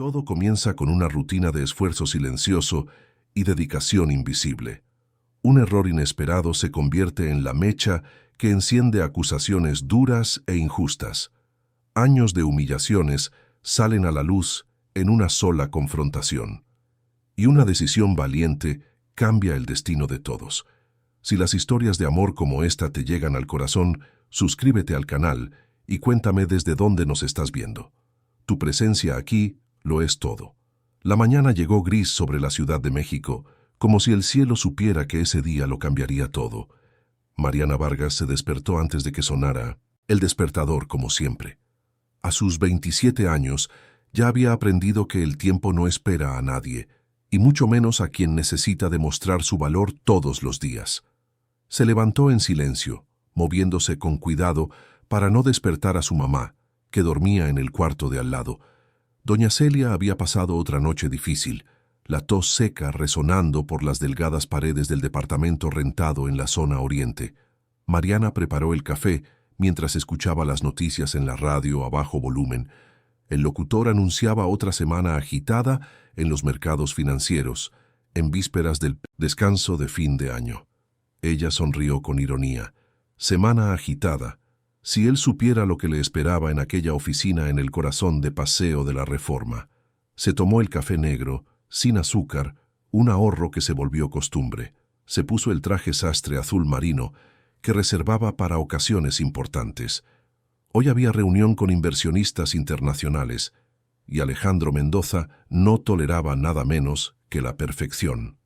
Todo comienza con una rutina de esfuerzo silencioso y dedicación invisible. Un error inesperado se convierte en la mecha que enciende acusaciones duras e injustas. Años de humillaciones salen a la luz en una sola confrontación. Y una decisión valiente cambia el destino de todos. Si las historias de amor como esta te llegan al corazón, suscríbete al canal y cuéntame desde dónde nos estás viendo. Tu presencia aquí lo es todo. La mañana llegó gris sobre la Ciudad de México, como si el cielo supiera que ese día lo cambiaría todo. Mariana Vargas se despertó antes de que sonara el despertador, como siempre. A sus 27 años ya había aprendido que el tiempo no espera a nadie, y mucho menos a quien necesita demostrar su valor todos los días. Se levantó en silencio, moviéndose con cuidado para no despertar a su mamá, que dormía en el cuarto de al lado. Doña Celia había pasado otra noche difícil, la tos seca resonando por las delgadas paredes del departamento rentado en la zona oriente. Mariana preparó el café mientras escuchaba las noticias en la radio a bajo volumen. El locutor anunciaba otra semana agitada en los mercados financieros, en vísperas del descanso de fin de año. Ella sonrió con ironía. Semana agitada. Si él supiera lo que le esperaba en aquella oficina en el corazón de Paseo de la Reforma. Se tomó el café negro, sin azúcar, un ahorro que se volvió costumbre. Se puso el traje sastre azul marino, que reservaba para ocasiones importantes. Hoy había reunión con inversionistas internacionales, y Alejandro Mendoza no toleraba nada menos que la perfección.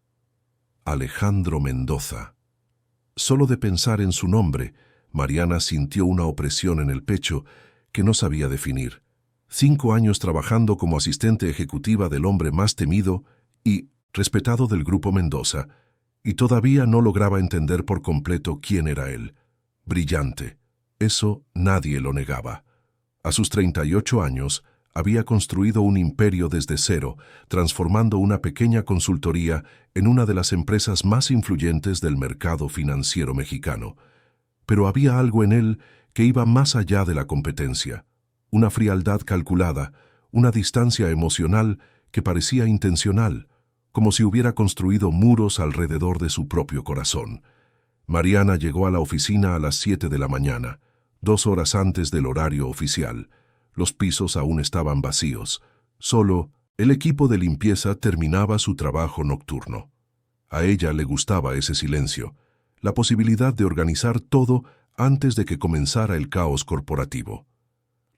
Alejandro Mendoza. Solo de pensar en su nombre, Mariana sintió una opresión en el pecho que no sabía definir. 5 años trabajando como asistente ejecutiva del hombre más temido y respetado del Grupo Mendoza, y todavía no lograba entender por completo quién era él. Brillante. Eso nadie lo negaba. A sus 38 años, había construido un imperio desde cero, transformando una pequeña consultoría en una de las empresas más influyentes del mercado financiero mexicano. Pero había algo en él que iba más allá de la competencia. Una frialdad calculada, una distancia emocional que parecía intencional, como si hubiera construido muros alrededor de su propio corazón. Mariana llegó a la oficina a las 7 de la mañana, 2 horas antes del horario oficial. Los pisos aún estaban vacíos. Solo el equipo de limpieza terminaba su trabajo nocturno. A ella le gustaba ese silencio, la posibilidad de organizar todo antes de que comenzara el caos corporativo.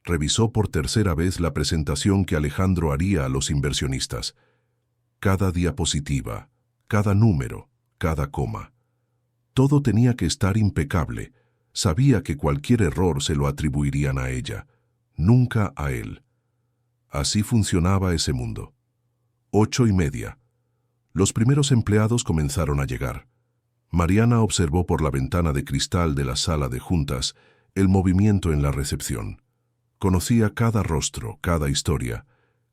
Revisó por tercera vez la presentación que Alejandro haría a los inversionistas. Cada diapositiva, cada número, cada coma. Todo tenía que estar impecable. Sabía que cualquier error se lo atribuirían a ella, nunca a él. Así funcionaba ese mundo. 8:30. Los primeros empleados comenzaron a llegar. Mariana observó por la ventana de cristal de la sala de juntas el movimiento en la recepción. Conocía cada rostro, cada historia.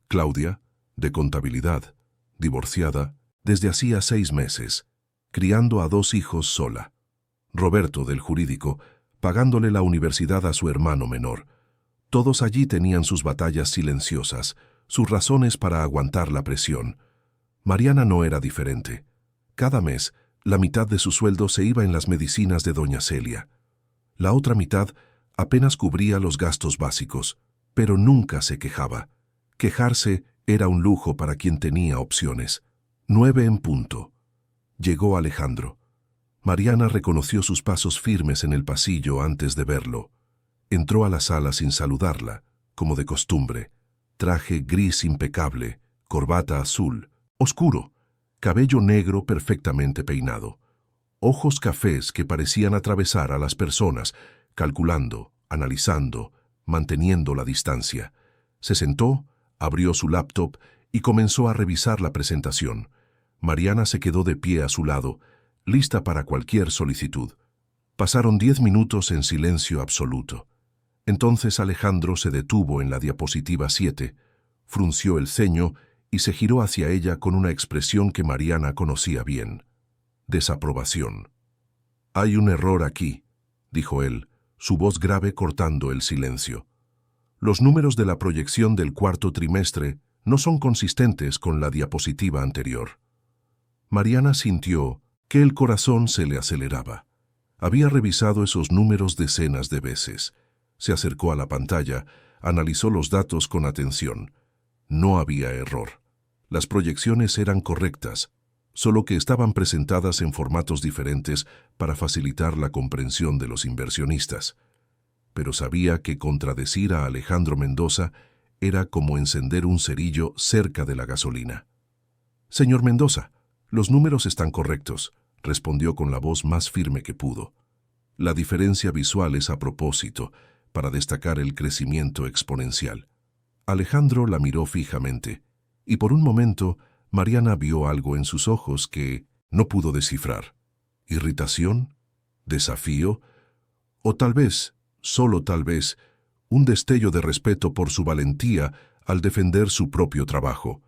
Claudia, de contabilidad, divorciada, desde hacía 6 meses, criando a 2 hijos sola. Roberto, del jurídico, pagándole la universidad a su hermano menor. Todos allí tenían sus batallas silenciosas, sus razones para aguantar la presión. Mariana no era diferente. Cada mes, la mitad de su sueldo se iba en las medicinas de doña Celia. La otra mitad apenas cubría los gastos básicos, pero nunca se quejaba. Quejarse era un lujo para quien tenía opciones. 9 en punto. Llegó Alejandro. Mariana reconoció sus pasos firmes en el pasillo antes de verlo. Entró a la sala sin saludarla, como de costumbre. Traje gris impecable, corbata azul, oscuro, cabello negro perfectamente peinado. Ojos cafés que parecían atravesar a las personas, calculando, analizando, manteniendo la distancia. Se sentó, abrió su laptop y comenzó a revisar la presentación. Mariana se quedó de pie a su lado, lista para cualquier solicitud. Pasaron 10 minutos en silencio absoluto. Entonces Alejandro se detuvo en la diapositiva 7, frunció el ceño y se giró hacia ella con una expresión que Mariana conocía bien. Desaprobación. «Hay un error aquí», dijo él, su voz grave cortando el silencio. «Los números de la proyección del cuarto trimestre no son consistentes con la diapositiva anterior. Mariana sintió que el corazón se le aceleraba. Había revisado esos números decenas de veces. Se acercó a la pantalla, analizó los datos con atención. No había error. Las proyecciones eran correctas, solo que estaban presentadas en formatos diferentes para facilitar la comprensión de los inversionistas. Pero sabía que contradecir a Alejandro Mendoza era como encender un cerillo cerca de la gasolina. «Señor Mendoza, los números están correctos», respondió con la voz más firme que pudo. La diferencia visual es a propósito, para destacar el crecimiento exponencial. Alejandro la miró fijamente, y por un momento Mariana vio algo en sus ojos que no pudo descifrar. ¿Irritación? ¿Desafío? O tal vez, solo tal vez, un destello de respeto por su valentía al defender su propio trabajo.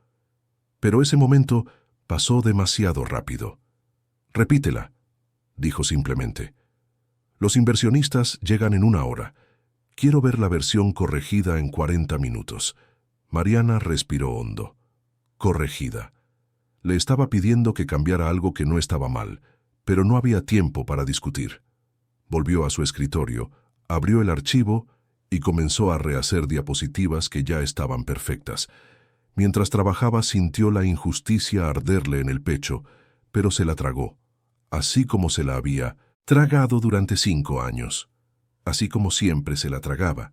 Pero ese momento pasó demasiado rápido. «Repítela», dijo simplemente. «Los inversionistas llegan en 1 hora. Quiero ver la versión corregida en 40 minutos». Mariana respiró hondo. Corregida. Le estaba pidiendo que cambiara algo que no estaba mal, pero no había tiempo para discutir. Volvió a su escritorio, abrió el archivo y comenzó a rehacer diapositivas que ya estaban perfectas. Mientras trabajaba sintió la injusticia arderle en el pecho, pero se la tragó, así como se la había tragado durante 5 años. Así como siempre se la tragaba.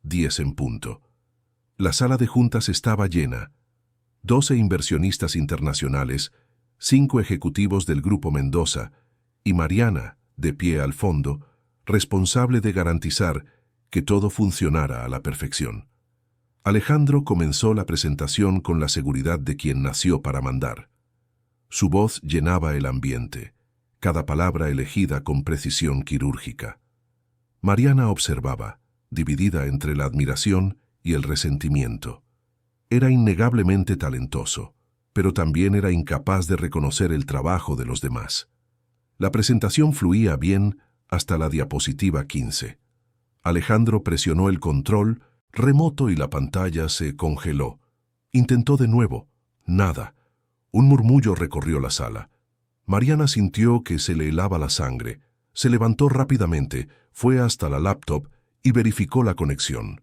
10 en punto. La sala de juntas estaba llena. 12 inversionistas internacionales, 5 ejecutivos del Grupo Mendoza y Mariana, de pie al fondo, responsable de garantizar que todo funcionara a la perfección. Alejandro comenzó la presentación con la seguridad de quien nació para mandar. Su voz llenaba el ambiente, cada palabra elegida con precisión quirúrgica. Mariana observaba, dividida entre la admiración y el resentimiento. Era innegablemente talentoso, pero también era incapaz de reconocer el trabajo de los demás. La presentación fluía bien hasta la diapositiva 15. Alejandro presionó el control remoto y la pantalla se congeló. Intentó de nuevo. Nada. Un murmullo recorrió la sala. Mariana sintió que se le helaba la sangre. Se levantó rápidamente, fue hasta la laptop y verificó la conexión.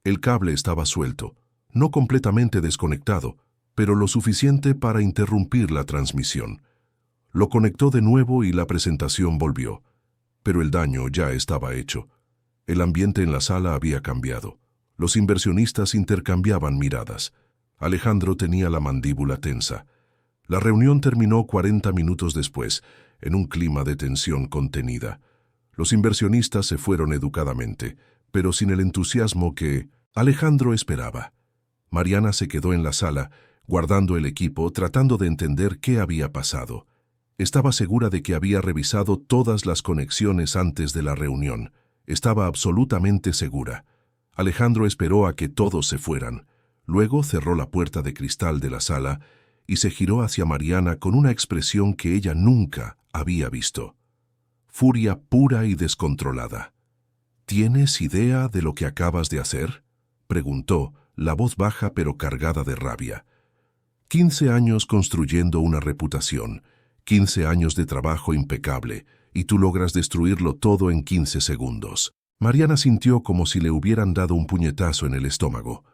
El cable estaba suelto, no completamente desconectado, pero lo suficiente para interrumpir la transmisión. Lo conectó de nuevo y la presentación volvió. Pero el daño ya estaba hecho. El ambiente en la sala había cambiado. Los inversionistas intercambiaban miradas. Alejandro tenía la mandíbula tensa. La reunión terminó 40 minutos después, en un clima de tensión contenida. Los inversionistas se fueron educadamente, pero sin el entusiasmo que Alejandro esperaba. Mariana se quedó en la sala, guardando el equipo, tratando de entender qué había pasado. Estaba segura de que había revisado todas las conexiones antes de la reunión. Estaba absolutamente segura. Alejandro esperó a que todos se fueran. Luego cerró la puerta de cristal de la sala y se giró hacia Mariana con una expresión que ella nunca había visto. Furia pura y descontrolada. «¿Tienes idea de lo que acabas de hacer?», preguntó, la voz baja pero cargada de rabia. 15 años construyendo una reputación, 15 años de trabajo impecable, y tú logras destruirlo todo en 15 segundos. Mariana sintió como si le hubieran dado un puñetazo en el estómago.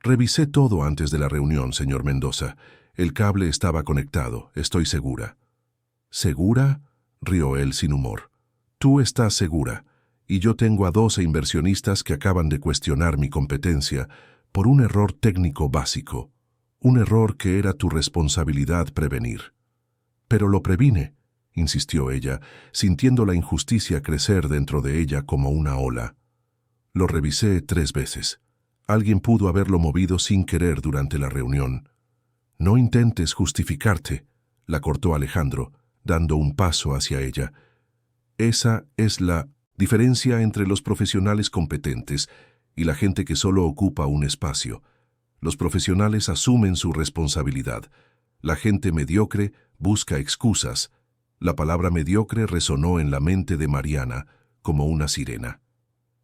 «Revisé todo antes de la reunión, señor Mendoza. El cable estaba conectado, estoy segura». «¿Segura?», rió él sin humor. «Tú estás segura, y yo tengo a 12 inversionistas que acaban de cuestionar mi competencia por un error técnico básico, un error que era tu responsabilidad prevenir». «Pero lo previne», insistió ella, sintiendo la injusticia crecer dentro de ella como una ola. «Lo revisé 3 veces. Alguien pudo haberlo movido sin querer durante la reunión». «No intentes justificarte», la cortó Alejandro, dando un paso hacia ella. «Esa es la diferencia entre los profesionales competentes y la gente que solo ocupa un espacio. Los profesionales asumen su responsabilidad. La gente mediocre busca excusas». La palabra mediocre resonó en la mente de Mariana como una sirena.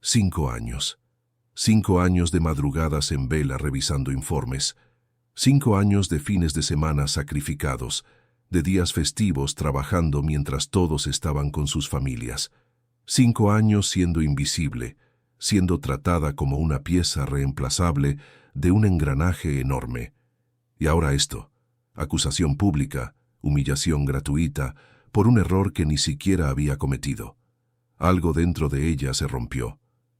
5 años. 5 años de madrugadas en vela revisando informes. 5 años de fines de semana sacrificados, de días festivos trabajando mientras todos estaban con sus familias. 5 años siendo invisible, siendo tratada como una pieza reemplazable de un engranaje enorme. Y ahora esto, acusación pública, humillación gratuita, por un error que ni siquiera había cometido. Algo dentro de ella se rompió.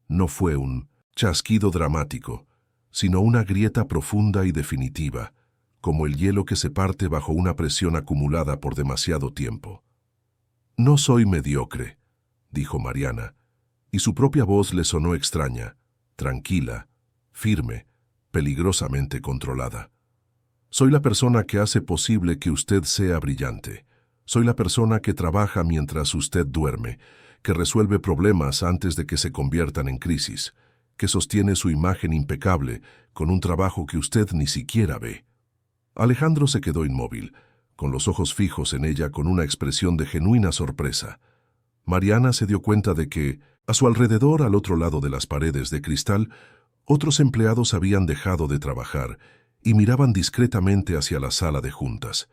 No fue un chasquido dramático, sino una grieta profunda y definitiva, como el hielo que se parte bajo una presión acumulada por demasiado tiempo. «No soy mediocre», dijo Mariana, y su propia voz le sonó extraña, tranquila, firme, peligrosamente controlada. «Soy la persona que hace posible que usted sea brillante. Soy la persona que trabaja mientras usted duerme, que resuelve problemas antes de que se conviertan en crisis, que sostiene su imagen impecable con un trabajo que usted ni siquiera ve». Alejandro se quedó inmóvil, con los ojos fijos en ella con una expresión de genuina sorpresa. Mariana se dio cuenta de que, a su alrededor, al otro lado de las paredes de cristal, otros empleados habían dejado de trabajar y miraban discretamente hacia la sala de juntas.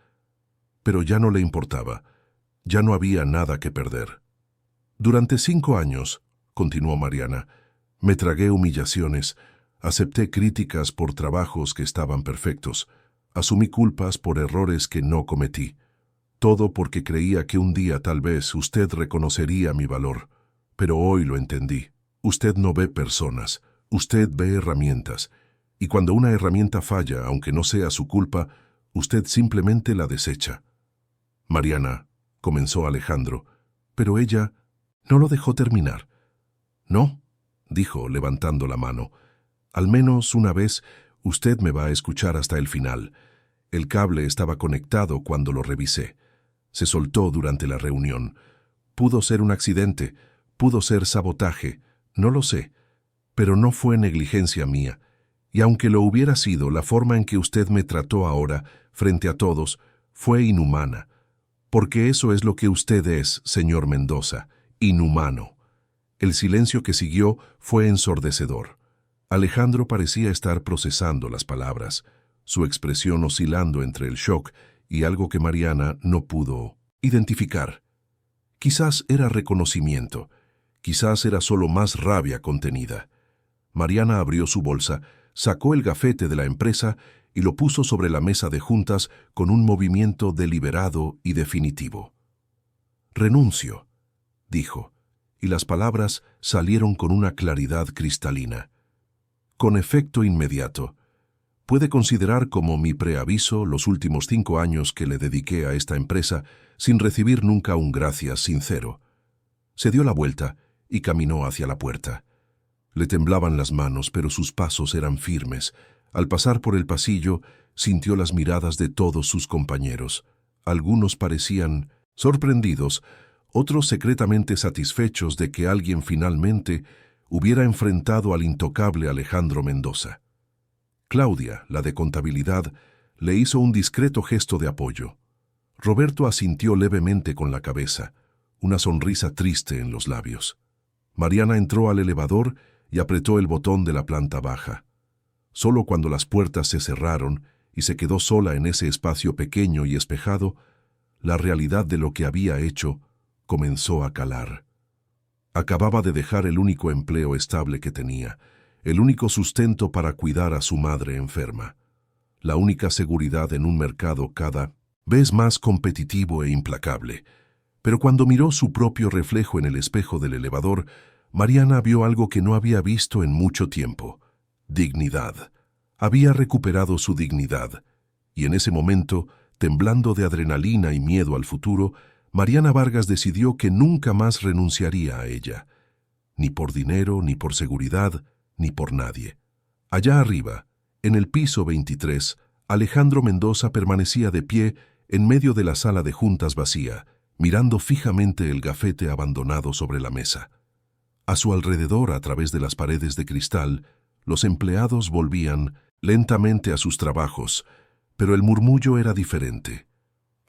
Pero ya no le importaba, ya no había nada que perder. «Durante 5 años», continuó Mariana, «me tragué humillaciones, acepté críticas por trabajos que estaban perfectos, asumí culpas por errores que no cometí. Todo porque creía que un día tal vez usted reconocería mi valor. Pero hoy lo entendí. Usted no ve personas, usted ve herramientas. Y cuando una herramienta falla, aunque no sea su culpa, usted simplemente la desecha». «Mariana», comenzó Alejandro, pero ella no lo dejó terminar. «No», dijo, levantando la mano. «Al menos una vez usted me va a escuchar hasta el final. El cable estaba conectado cuando lo revisé. Se soltó durante la reunión. Pudo ser un accidente, pudo ser sabotaje, no lo sé, pero no fue negligencia mía. Y aunque lo hubiera sido, la forma en que usted me trató ahora, frente a todos, fue inhumana. Porque eso es lo que usted es, señor Mendoza, inhumano». El silencio que siguió fue ensordecedor. Alejandro parecía estar procesando las palabras, su expresión oscilando entre el shock y algo que Mariana no pudo identificar. Quizás era reconocimiento, quizás era solo más rabia contenida. Mariana abrió su bolsa, sacó el gafete de la empresa y lo puso sobre la mesa de juntas con un movimiento deliberado y definitivo. «Renuncio», dijo, y las palabras salieron con una claridad cristalina. «Con efecto inmediato. Puede considerar como mi preaviso los últimos 5 años que le dediqué a esta empresa sin recibir nunca un gracias sincero». Se dio la vuelta y caminó hacia la puerta. Le temblaban las manos, pero sus pasos eran firmes. Al pasar por el pasillo, sintió las miradas de todos sus compañeros. Algunos parecían sorprendidos, otros secretamente satisfechos de que alguien finalmente hubiera enfrentado al intocable Alejandro Mendoza. Claudia, la de contabilidad, le hizo un discreto gesto de apoyo. Roberto asintió levemente con la cabeza, una sonrisa triste en los labios. Mariana entró al elevador y apretó el botón de la planta baja. Solo cuando las puertas se cerraron y se quedó sola en ese espacio pequeño y espejado, la realidad de lo que había hecho comenzó a calar. Acababa de dejar el único empleo estable que tenía, el único sustento para cuidar a su madre enferma, la única seguridad en un mercado cada vez más competitivo e implacable. Pero cuando miró su propio reflejo en el espejo del elevador, Mariana vio algo que no había visto en mucho tiempo: dignidad. Había recuperado su dignidad, y en ese momento, temblando de adrenalina y miedo al futuro, Mariana Vargas decidió que nunca más renunciaría a ella, ni por dinero, ni por seguridad, ni por nadie. Allá arriba, en el piso 23, Alejandro Mendoza permanecía de pie en medio de la sala de juntas vacía, mirando fijamente el gafete abandonado sobre la mesa. A su alrededor, a través de las paredes de cristal, los empleados volvían lentamente a sus trabajos, pero el murmullo era diferente.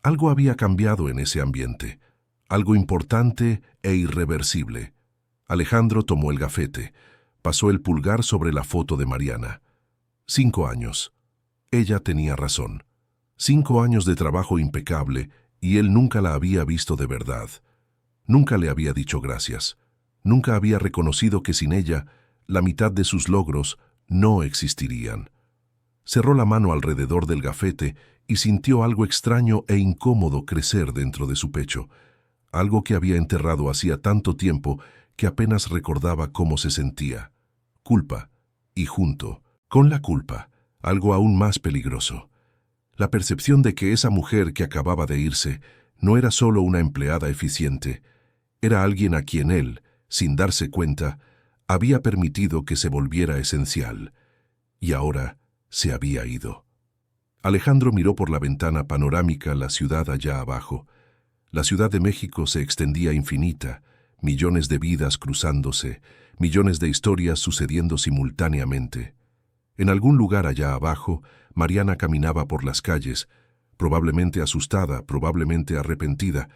Algo había cambiado en ese ambiente, algo importante e irreversible. Alejandro tomó el gafete, pasó el pulgar sobre la foto de Mariana. 5 años. Ella tenía razón. 5 años de trabajo impecable y él nunca la había visto de verdad. Nunca le había dicho gracias. Nunca había reconocido que sin ella, la mitad de sus logros no existirían. Cerró la mano alrededor del gafete y sintió algo extraño e incómodo crecer dentro de su pecho, algo que había enterrado hacía tanto tiempo que apenas recordaba cómo se sentía. Culpa, y junto con la culpa, algo aún más peligroso. La percepción de que esa mujer que acababa de irse no era solo una empleada eficiente, era alguien a quien él, sin darse cuenta, había permitido que se volviera esencial. Y ahora se había ido. Alejandro miró por la ventana panorámica la ciudad allá abajo. La Ciudad de México se extendía infinita, millones de vidas cruzándose, millones de historias sucediendo simultáneamente. En algún lugar allá abajo, Mariana caminaba por las calles, probablemente asustada, probablemente arrepentida,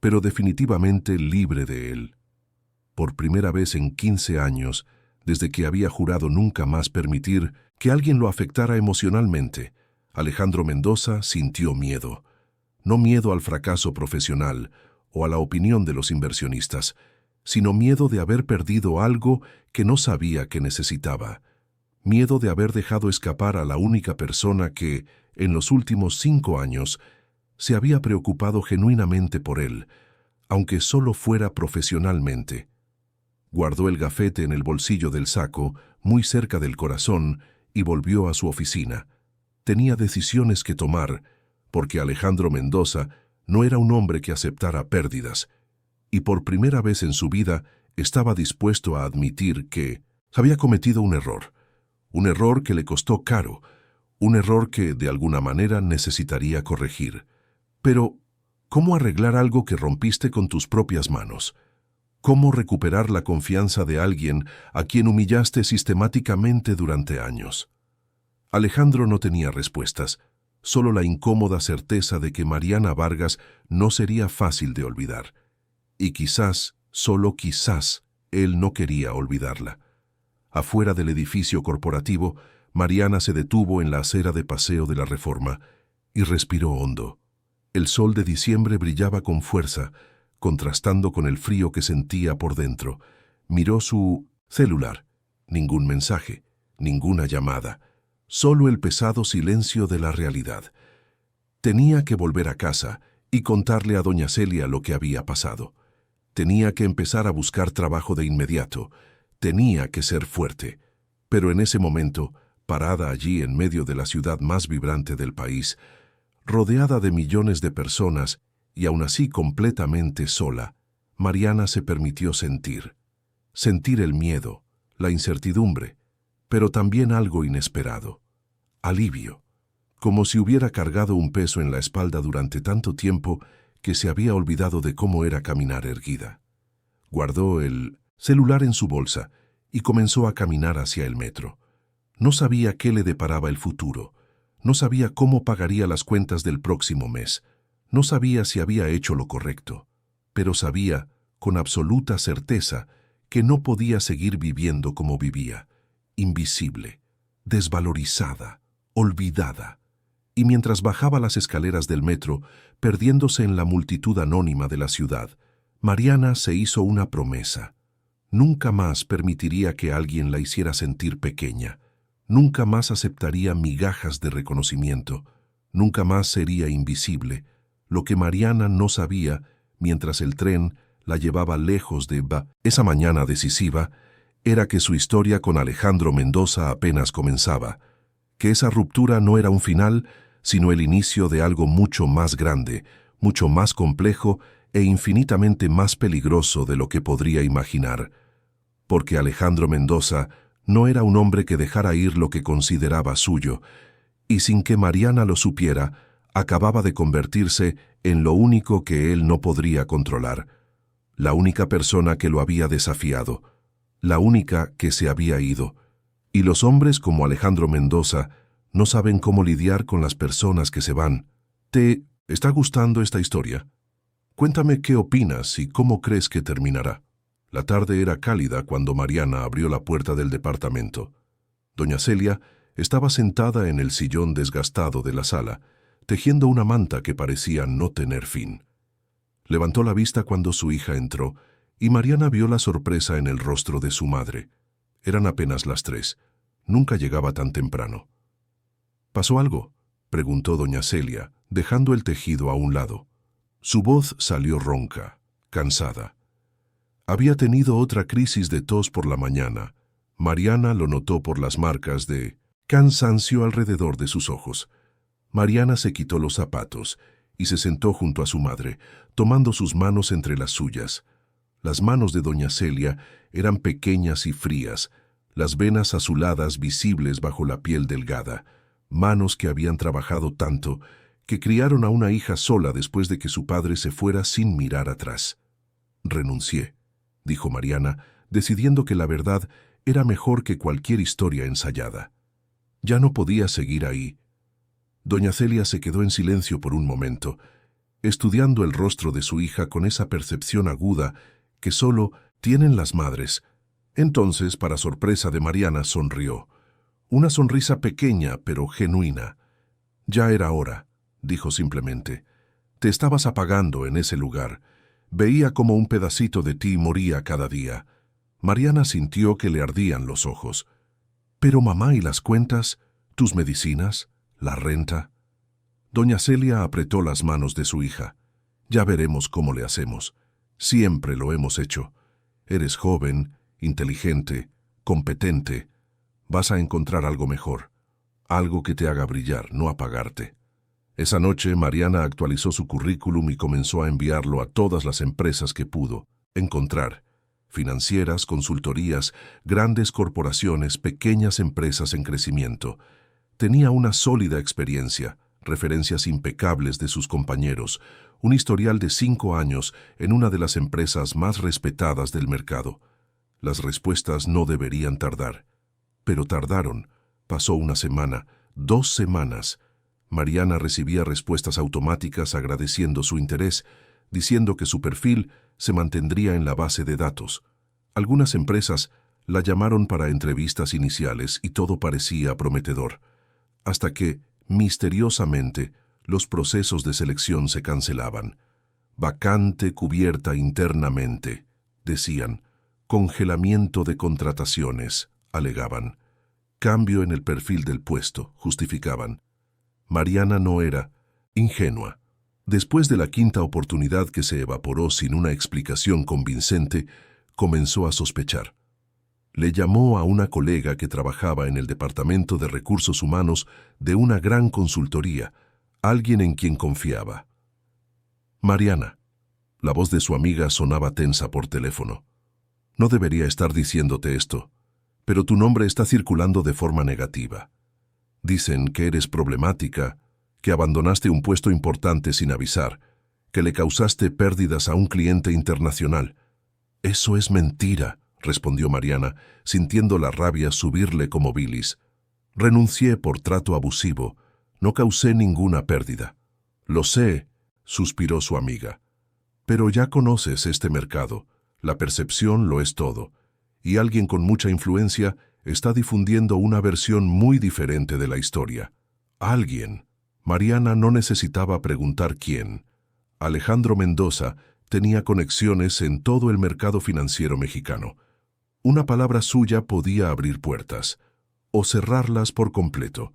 pero definitivamente libre de él. Por primera vez en 15 años, desde que había jurado nunca más permitir que alguien lo afectara emocionalmente, Alejandro Mendoza sintió miedo. No miedo al fracaso profesional o a la opinión de los inversionistas, sino miedo de haber perdido algo que no sabía que necesitaba. Miedo de haber dejado escapar a la única persona que, en los últimos 5 años, se había preocupado genuinamente por él, aunque solo fuera profesionalmente. Guardó el gafete en el bolsillo del saco, muy cerca del corazón, y volvió a su oficina. Tenía decisiones que tomar, porque Alejandro Mendoza no era un hombre que aceptara pérdidas, y por primera vez en su vida estaba dispuesto a admitir que había cometido un error que le costó caro, un error que de alguna manera necesitaría corregir. Pero, ¿cómo arreglar algo que rompiste con tus propias manos? ¿Cómo recuperar la confianza de alguien a quien humillaste sistemáticamente durante años? Alejandro no tenía respuestas, solo la incómoda certeza de que Mariana Vargas no sería fácil de olvidar. Y quizás, solo quizás, él no quería olvidarla. Afuera del edificio corporativo, Mariana se detuvo en la acera de Paseo de la Reforma y respiró hondo. El sol de diciembre brillaba con fuerza, contrastando con el frío que sentía por dentro. Miró su celular. Ningún mensaje, ninguna llamada, solo el pesado silencio de la realidad. Tenía que volver a casa y contarle a doña Celia lo que había pasado. Tenía que empezar a buscar trabajo de inmediato. Tenía que ser fuerte. Pero en ese momento, parada allí en medio de la ciudad más vibrante del país, rodeada de millones de personas y aún así completamente sola, Mariana se permitió sentir el miedo, la incertidumbre, pero también algo inesperado, alivio, como si hubiera cargado un peso en la espalda durante tanto tiempo que se había olvidado de cómo era caminar erguida. Guardó el celular en su bolsa y comenzó a caminar hacia el metro. No sabía qué le deparaba el futuro, no sabía cómo pagaría las cuentas del próximo mes, no sabía si había hecho lo correcto, pero sabía, con absoluta certeza, que no podía seguir viviendo como vivía, invisible, desvalorizada, olvidada. Y mientras bajaba las escaleras del metro, perdiéndose en la multitud anónima de la ciudad, Mariana se hizo una promesa. Nunca más permitiría que alguien la hiciera sentir pequeña. Nunca más aceptaría migajas de reconocimiento. Nunca más sería invisible. Lo que Mariana no sabía, mientras el tren la llevaba lejos de esa mañana decisiva, era que su historia con Alejandro Mendoza apenas comenzaba, que esa ruptura no era un final, sino el inicio de algo mucho más grande, mucho más complejo e infinitamente más peligroso de lo que podría imaginar. Porque Alejandro Mendoza no era un hombre que dejara ir lo que consideraba suyo, y sin que Mariana lo supiera, acababa de convertirse en lo único que él no podría controlar, la única persona que lo había desafiado, la única que se había ido. Y los hombres como Alejandro Mendoza no saben cómo lidiar con las personas que se van. ¿Te está gustando esta historia? Cuéntame qué opinas y cómo crees que terminará. La tarde era cálida cuando Mariana abrió la puerta del departamento. Doña Celia, Estaba sentada en el sillón desgastado de la sala, tejiendo una manta que parecía no tener fin. Levantó la vista cuando su hija entró, y Mariana vio la sorpresa en el rostro de su madre. Eran apenas las 3. Nunca llegaba tan temprano. ¿Pasó algo?, preguntó doña Celia, dejando el tejido a un lado. Su voz salió ronca, cansada. Había tenido otra crisis de tos por la mañana. Mariana lo notó por las marcas de cansancio alrededor de sus ojos. Mariana se quitó los zapatos y se sentó junto a su madre, tomando sus manos entre las suyas. Las manos de doña Celia eran pequeñas y frías, las venas azuladas visibles bajo la piel delgada, manos que habían trabajado tanto, que criaron a una hija sola después de que su padre se fuera sin mirar atrás. «Renuncié», dijo Mariana, decidiendo que la verdad era mejor que cualquier historia ensayada. Ya no podía seguir ahí. Doña Celia se quedó en silencio por un momento, estudiando el rostro de su hija con esa percepción aguda que solo tienen las madres. Entonces, para sorpresa de Mariana, sonrió. Una sonrisa pequeña, pero genuina. «Ya era hora», dijo simplemente. «Te estabas apagando en ese lugar. Veía como un pedacito de ti moría cada día». Mariana sintió que le ardían los ojos. «Pero mamá, ¿y las cuentas? ¿Tus medicinas? ¿La renta?» Doña Celia apretó las manos de su hija. «Ya veremos cómo le hacemos. Siempre lo hemos hecho. Eres joven, inteligente, competente. Vas a encontrar algo mejor. Algo que te haga brillar, no apagarte». Esa noche, Mariana actualizó su currículum y comenzó a enviarlo a todas las empresas que pudo encontrar. Financieras, consultorías, grandes corporaciones, pequeñas empresas en crecimiento. Tenía una sólida experiencia, referencias impecables de sus compañeros, un historial de 5 años en una de las empresas más respetadas del mercado. Las respuestas no deberían tardar. Pero tardaron. Pasó una semana, 2 semanas. Mariana recibía respuestas automáticas agradeciendo su interés, diciendo que su perfil se mantendría en la base de datos. Algunas empresas la llamaron para entrevistas iniciales y todo parecía prometedor, hasta que, misteriosamente, los procesos de selección se cancelaban. «Vacante cubierta internamente», decían. «Congelamiento de contrataciones», alegaban. «Cambio en el perfil del puesto», justificaban. Mariana no era ingenua. Después de la 5ª oportunidad que se evaporó sin una explicación convincente, comenzó a sospechar. Le llamó a una colega que trabajaba en el Departamento de Recursos Humanos de una gran consultoría, alguien en quien confiaba. «Mariana». La voz de su amiga sonaba tensa por teléfono. «No debería estar diciéndote esto, pero tu nombre está circulando de forma negativa. Dicen que eres problemática, que abandonaste un puesto importante sin avisar, que le causaste pérdidas a un cliente internacional». «Eso es mentira», respondió Mariana, sintiendo la rabia subirle como bilis. «Renuncié por trato abusivo. No causé ninguna pérdida». «Lo sé», suspiró su amiga. «Pero ya conoces este mercado. La percepción lo es todo. Y alguien con mucha influencia está difundiendo una versión muy diferente de la historia. Alguien». Mariana no necesitaba preguntar quién. Alejandro Mendoza tenía conexiones en todo el mercado financiero mexicano. Una palabra suya podía abrir puertas, o cerrarlas por completo.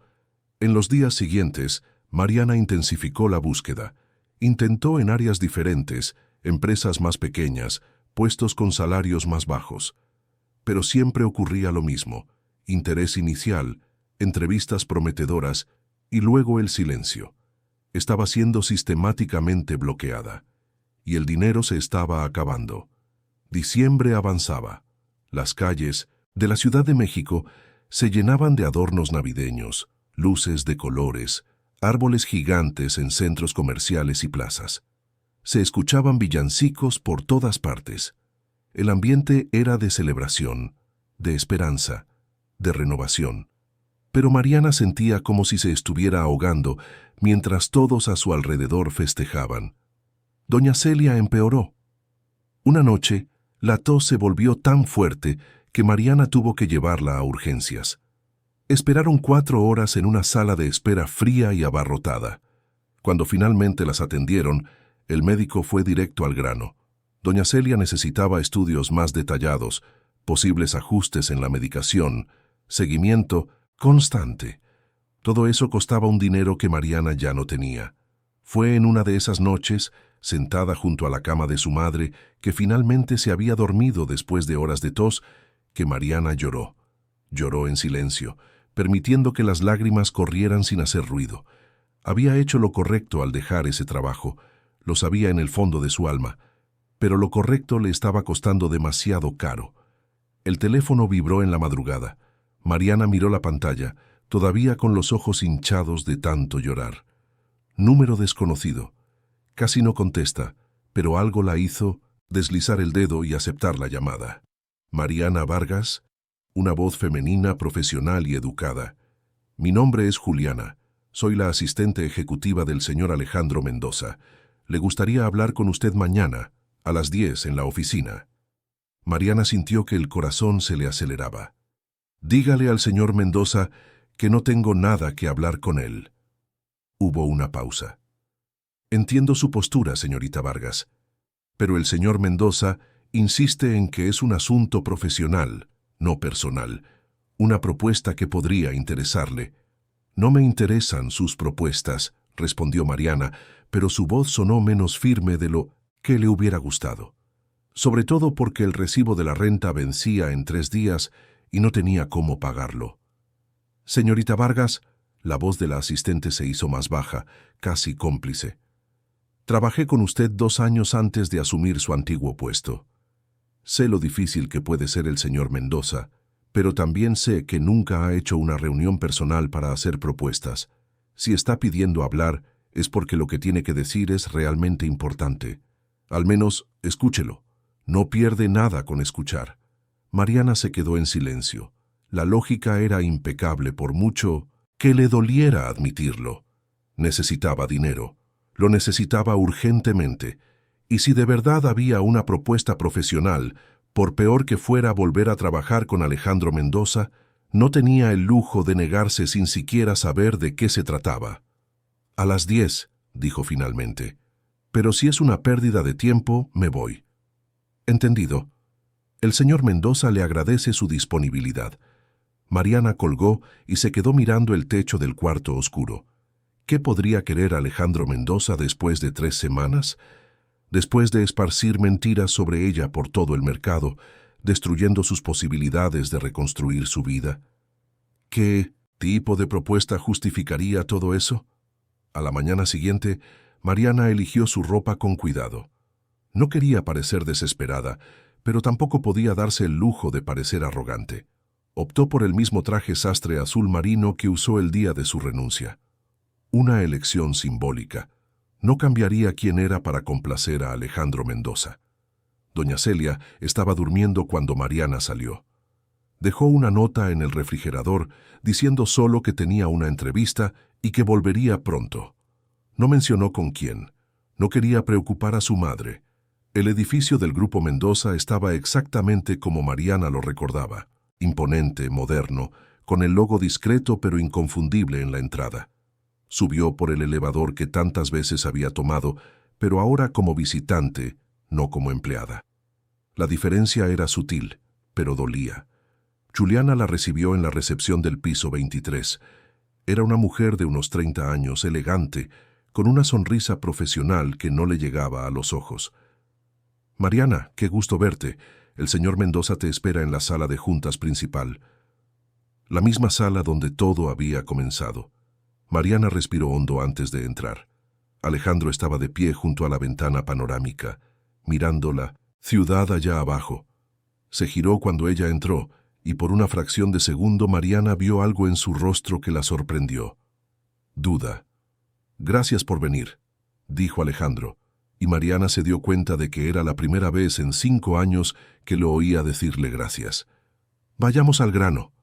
En los días siguientes, Mariana intensificó la búsqueda. Intentó en áreas diferentes, empresas más pequeñas, puestos con salarios más bajos. Pero siempre ocurría lo mismo: interés inicial, entrevistas prometedoras y luego el silencio. Estaba siendo sistemáticamente bloqueada. Y el dinero se estaba acabando. Diciembre avanzaba. Las calles de la Ciudad de México se llenaban de adornos navideños, luces de colores, árboles gigantes en centros comerciales y plazas. Se escuchaban villancicos por todas partes. El ambiente era de celebración, de esperanza, de renovación. Pero Mariana sentía como si se estuviera ahogando mientras todos a su alrededor festejaban. Doña Celia empeoró. Una noche, la tos se volvió tan fuerte que Mariana tuvo que llevarla a urgencias. Esperaron 4 horas en una sala de espera fría y abarrotada. Cuando finalmente las atendieron, el médico fue directo al grano. Doña Celia necesitaba estudios más detallados, posibles ajustes en la medicación, seguimiento constante. Todo eso costaba un dinero que Mariana ya no tenía. Fue en una de esas noches, sentada junto a la cama de su madre, que finalmente se había dormido después de horas de tos, que Mariana lloró. Lloró en silencio, permitiendo que las lágrimas corrieran sin hacer ruido. Había hecho lo correcto al dejar ese trabajo, lo sabía en el fondo de su alma, pero lo correcto le estaba costando demasiado caro. El teléfono vibró en la madrugada. Mariana miró la pantalla, todavía con los ojos hinchados de tanto llorar. Número desconocido. Casi no contesta, pero algo la hizo deslizar el dedo y aceptar la llamada. Mariana Vargas, una voz femenina, profesional y educada. Mi nombre es Juliana. Soy la asistente ejecutiva del señor Alejandro Mendoza. Le gustaría hablar con usted mañana, a las 10 en la oficina. Mariana sintió que el corazón se le aceleraba. Dígale al señor Mendoza que no tengo nada que hablar con él. Hubo una pausa. Entiendo su postura, señorita Vargas, pero el señor Mendoza insiste en que es un asunto profesional, no personal, una propuesta que podría interesarle. No me interesan sus propuestas, respondió Mariana, pero su voz sonó menos firme de lo que le hubiera gustado. Sobre todo porque el recibo de la renta vencía en 3 días y no tenía cómo pagarlo. Señorita Vargas, la voz de la asistente se hizo más baja, casi cómplice. Trabajé con usted 2 años antes de asumir su antiguo puesto. Sé lo difícil que puede ser el señor Mendoza, pero también sé que nunca ha hecho una reunión personal para hacer propuestas. Si está pidiendo hablar, es porque lo que tiene que decir es realmente importante. Al menos, escúchelo. No pierde nada con escuchar. Mariana se quedó en silencio. La lógica era impecable por mucho que le doliera admitirlo. Necesitaba dinero. Lo necesitaba urgentemente. Y si de verdad había una propuesta profesional, por peor que fuera volver a trabajar con Alejandro Mendoza, no tenía el lujo de negarse sin siquiera saber de qué se trataba. A las 10, dijo finalmente. Pero si es una pérdida de tiempo, me voy. Entendido. El señor Mendoza le agradece su disponibilidad. Mariana colgó y se quedó mirando el techo del cuarto oscuro. ¿Qué podría querer Alejandro Mendoza después de 3 semanas? Después de esparcir mentiras sobre ella por todo el mercado, destruyendo sus posibilidades de reconstruir su vida. ¿Qué tipo de propuesta justificaría todo eso? A la mañana siguiente, Mariana eligió su ropa con cuidado. No quería parecer desesperada, pero tampoco podía darse el lujo de parecer arrogante. Optó por el mismo traje sastre azul marino que usó el día de su renuncia. Una elección simbólica. No cambiaría quién era para complacer a Alejandro Mendoza. Doña Celia estaba durmiendo cuando Mariana salió. Dejó una nota en el refrigerador diciendo solo que tenía una entrevista y que volvería pronto. No mencionó con quién. No quería preocupar a su madre. El edificio del Grupo Mendoza estaba exactamente como Mariana lo recordaba. Imponente, moderno, con el logo discreto pero inconfundible en la entrada. Subió por el elevador que tantas veces había tomado, pero ahora como visitante, no como empleada. La diferencia era sutil, pero dolía. Juliana la recibió en la recepción del piso 23. Era una mujer de unos 30 años, elegante, con una sonrisa profesional que no le llegaba a los ojos. «Mariana, qué gusto verte. El señor Mendoza te espera en la sala de juntas principal». La misma sala donde todo había comenzado. Mariana respiró hondo antes de entrar. Alejandro estaba de pie junto a la ventana panorámica, mirando la ciudad allá abajo. Se giró cuando ella entró, y por una fracción de segundo Mariana vio algo en su rostro que la sorprendió. Duda. «Gracias por venir», dijo Alejandro, y Mariana se dio cuenta de que era la primera vez en 5 años que lo oía decirle gracias. «Vayamos al grano»,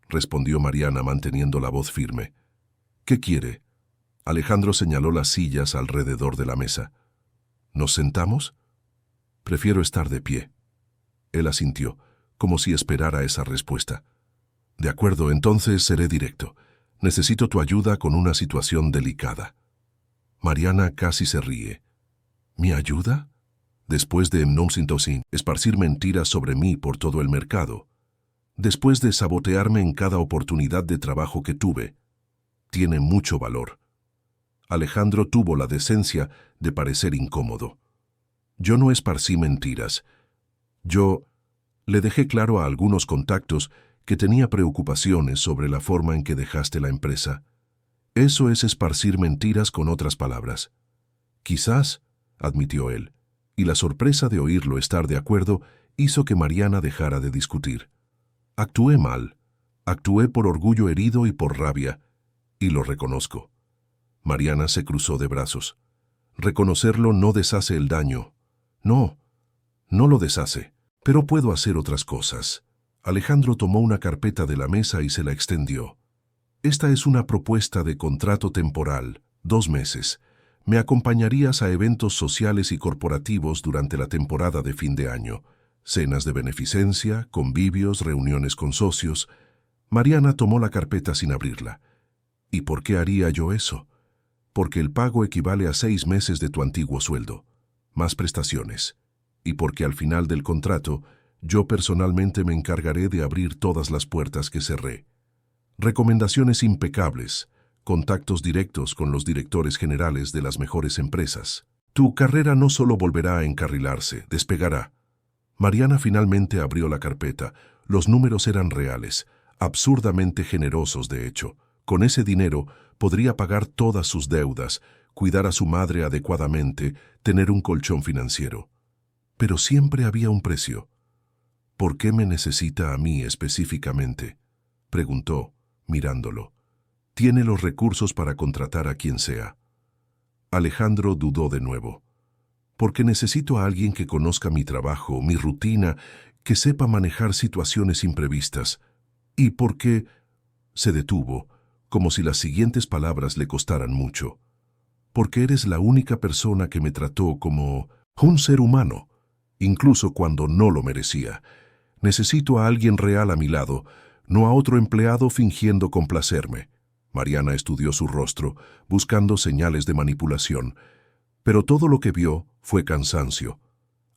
respondió Mariana manteniendo la voz firme. «¿Qué quiere?» Alejandro señaló las sillas alrededor de la mesa. «¿Nos sentamos?» «Prefiero estar de pie». Él asintió, como si esperara esa respuesta. De acuerdo, entonces seré directo. Necesito tu ayuda con una situación delicada. Mariana casi se ríe. ¿Mi ayuda? Después de esparcir mentiras sobre mí por todo el mercado, después de sabotearme en cada oportunidad de trabajo que tuve, tiene mucho valor. Alejandro tuvo la decencia de parecer incómodo. Yo no esparcí mentiras. Yo le dejé claro a algunos contactos que tenía preocupaciones sobre la forma en que dejaste la empresa. Eso es esparcir mentiras con otras palabras. Quizás, admitió él, y la sorpresa de oírlo estar de acuerdo hizo que Mariana dejara de discutir. Actué mal, actué por orgullo herido y por rabia, y lo reconozco. Mariana se cruzó de brazos. Reconocerlo no deshace el daño. No, no lo deshace, pero puedo hacer otras cosas. Alejandro tomó una carpeta de la mesa y se la extendió. Esta es una propuesta de contrato temporal, 2 meses. Me acompañarías a eventos sociales y corporativos durante la temporada de fin de año. Cenas de beneficencia, convivios, reuniones con socios. Mariana tomó la carpeta sin abrirla. ¿Y por qué haría yo eso? Porque el pago equivale a 6 meses de tu antiguo sueldo, más prestaciones. Y porque al final del contrato, yo personalmente me encargaré de abrir todas las puertas que cerré. Recomendaciones impecables, contactos directos con los directores generales de las mejores empresas. Tu carrera no solo volverá a encarrilarse, despegará. Mariana finalmente abrió la carpeta. Los números eran reales, absurdamente generosos de hecho. Con ese dinero podría pagar todas sus deudas, cuidar a su madre adecuadamente, tener un colchón financiero. Pero siempre había un precio. ¿Por qué me necesita a mí específicamente?, preguntó, mirándolo. Tiene los recursos para contratar a quien sea. Alejandro dudó de nuevo. Porque necesito a alguien que conozca mi trabajo, mi rutina, que sepa manejar situaciones imprevistas. Y porque se detuvo, como si las siguientes palabras le costaran mucho. Porque eres la única persona que me trató como un ser humano, incluso cuando no lo merecía. Necesito a alguien real a mi lado, no a otro empleado fingiendo complacerme. Mariana estudió su rostro, buscando señales de manipulación, pero todo lo que vio fue cansancio.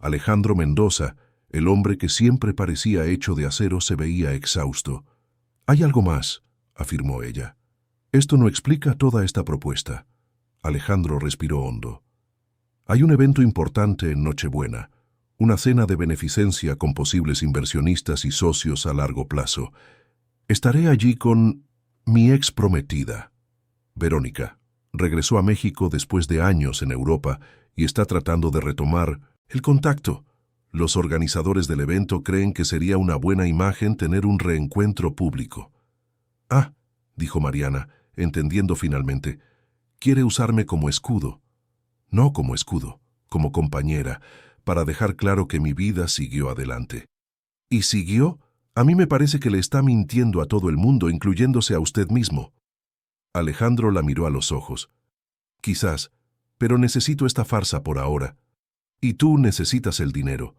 Alejandro Mendoza, el hombre que siempre parecía hecho de acero, se veía exhausto. «Hay algo más», afirmó ella. «Esto no explica toda esta propuesta». Alejandro respiró hondo. «Hay un evento importante en Nochebuena, una cena de beneficencia con posibles inversionistas y socios a largo plazo. Estaré allí con mi ex prometida. Verónica regresó a México después de años en Europa y está tratando de retomar el contacto. Los organizadores del evento creen que sería una buena imagen tener un reencuentro público». «Ah», dijo Mariana, entendiendo finalmente, «quiere usarme como escudo». «No como escudo, como compañera, para dejar claro que mi vida siguió adelante». «¿Y siguió? A mí me parece que le está mintiendo a todo el mundo, incluyéndose a usted mismo». Alejandro la miró a los ojos. «Quizás, pero necesito esta farsa por ahora. Y tú necesitas el dinero.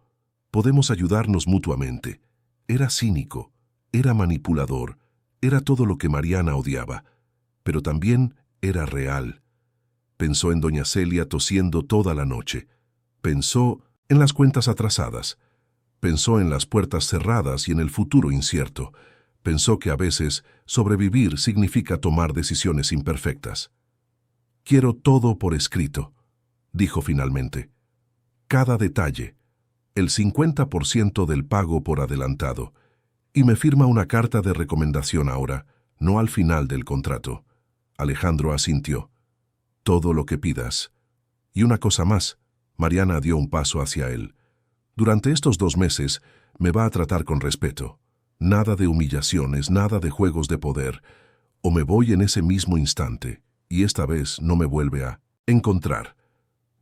Podemos ayudarnos mutuamente». Era cínico, era manipulador, era todo lo que Mariana odiaba, pero también era real. Pensó en doña Celia tosiendo toda la noche. Pensó en las cuentas atrasadas. Pensó en las puertas cerradas y en el futuro incierto. Pensó que a veces sobrevivir significa tomar decisiones imperfectas. «Quiero todo por escrito», dijo finalmente. «Cada detalle, el 50% del pago por adelantado. Y me firma una carta de recomendación ahora, no al final del contrato». Alejandro asintió. «Todo lo que pidas. Y una cosa más». Mariana dio un paso hacia él. «Durante estos 2 meses me va a tratar con respeto. Nada de humillaciones, nada de juegos de poder. O me voy en ese mismo instante, y esta vez no me vuelve a encontrar».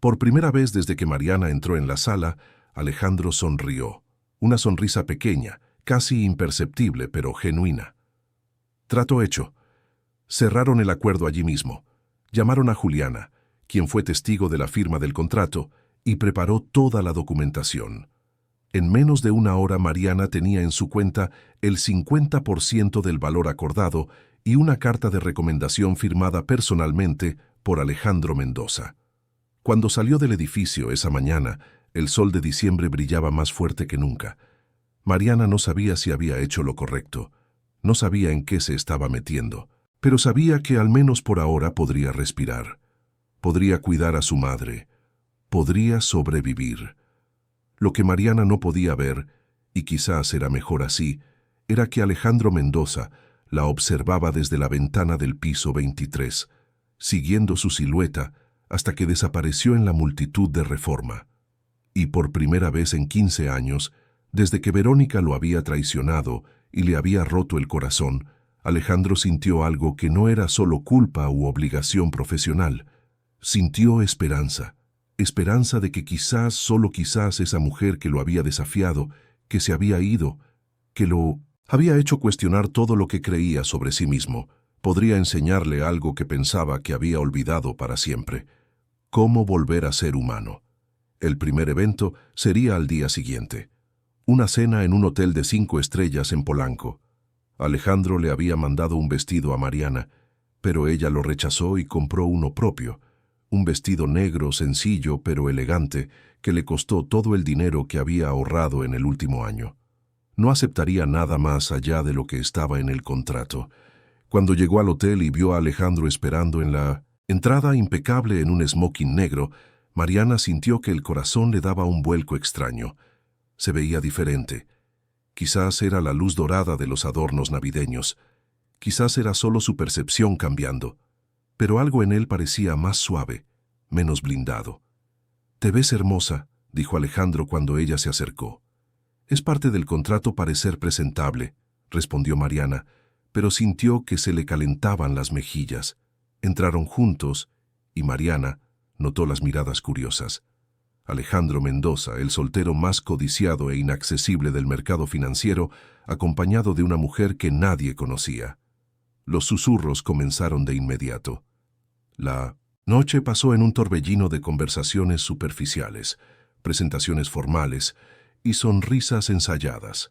Por primera vez desde que Mariana entró en la sala, Alejandro sonrió. Una sonrisa pequeña, casi imperceptible, pero genuina. Trato hecho. Cerraron el acuerdo allí mismo. Llamaron a Juliana, quien fue testigo de la firma del contrato, y preparó toda la documentación. En menos de una hora Mariana tenía en su cuenta el 50% del valor acordado y una carta de recomendación firmada personalmente por Alejandro Mendoza. Cuando salió del edificio esa mañana, el sol de diciembre brillaba más fuerte que nunca. Mariana no sabía si había hecho lo correcto, no sabía en qué se estaba metiendo, pero sabía que al menos por ahora podría respirar, podría cuidar a su madre, podría sobrevivir. Lo que Mariana no podía ver, y quizás era mejor así, era que Alejandro Mendoza la observaba desde la ventana del piso 23, siguiendo su silueta hasta que desapareció en la multitud de Reforma. Y por primera vez en 15 años, desde que Verónica lo había traicionado y le había roto el corazón, Alejandro sintió algo que no era solo culpa u obligación profesional. Sintió esperanza. Esperanza de que quizás, solo quizás, esa mujer que lo había desafiado, que se había ido, que lo había hecho cuestionar todo lo que creía sobre sí mismo, podría enseñarle algo que pensaba que había olvidado para siempre: cómo volver a ser humano. El primer evento sería al día siguiente. Una cena en un hotel de 5 estrellas en Polanco. Alejandro le había mandado un vestido a Mariana, pero ella lo rechazó y compró uno propio. Un vestido negro, sencillo pero elegante, que le costó todo el dinero que había ahorrado en el último año. No aceptaría nada más allá de lo que estaba en el contrato. Cuando llegó al hotel y vio a Alejandro esperando en la entrada impecable en un smoking negro, Mariana sintió que el corazón le daba un vuelco extraño. Se veía diferente. Quizás era la luz dorada de los adornos navideños. Quizás era solo su percepción cambiando. Pero algo en él parecía más suave, menos blindado. «Te ves hermosa», dijo Alejandro cuando ella se acercó. «Es parte del contrato parecer presentable», respondió Mariana, pero sintió que se le calentaban las mejillas. Entraron juntos y Mariana notó las miradas curiosas. Alejandro Mendoza, el soltero más codiciado e inaccesible del mercado financiero, acompañado de una mujer que nadie conocía. Los susurros comenzaron de inmediato. La noche pasó en un torbellino de conversaciones superficiales, presentaciones formales y sonrisas ensayadas.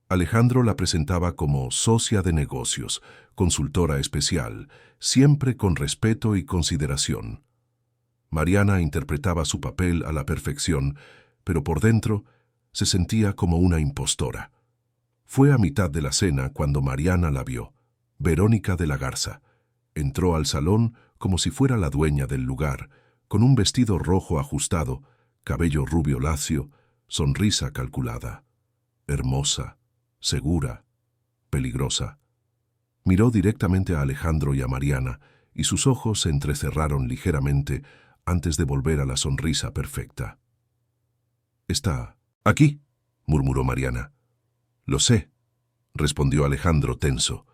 Alejandro la presentaba como socia de negocios, consultora especial, siempre con respeto y consideración. Mariana interpretaba su papel a la perfección, pero por dentro se sentía como una impostora. Fue a mitad de la cena cuando Mariana la vio, Verónica de la Garza. Entró al salón como si fuera la dueña del lugar, con un vestido rojo ajustado, cabello rubio lacio, sonrisa calculada. Hermosa, segura, peligrosa. Miró directamente a Alejandro y a Mariana, y sus ojos se entrecerraron ligeramente antes de volver a la sonrisa perfecta. «Está aquí», murmuró Mariana. «Lo sé», respondió Alejandro tenso.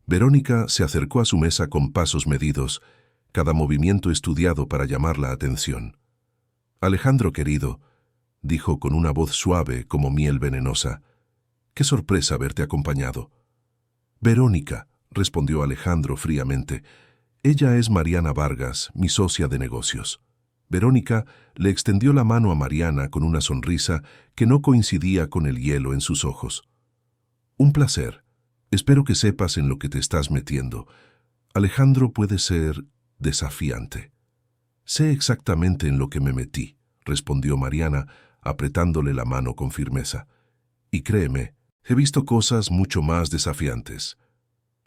Verónica se acercó a su mesa con pasos medidos, cada movimiento estudiado para llamar la atención. «Alejandro querido», dijo con una voz suave como miel venenosa, «qué sorpresa verte acompañado». «Verónica», respondió Alejandro fríamente, «ella es Mariana Vargas, mi socia de negocios». Verónica le extendió la mano a Mariana con una sonrisa que no coincidía con el hielo en sus ojos. «Un placer. Espero que sepas en lo que te estás metiendo. Alejandro puede ser desafiante». «Sé exactamente en lo que me metí», respondió Mariana, apretándole la mano con firmeza. «Y créeme, he visto cosas mucho más desafiantes».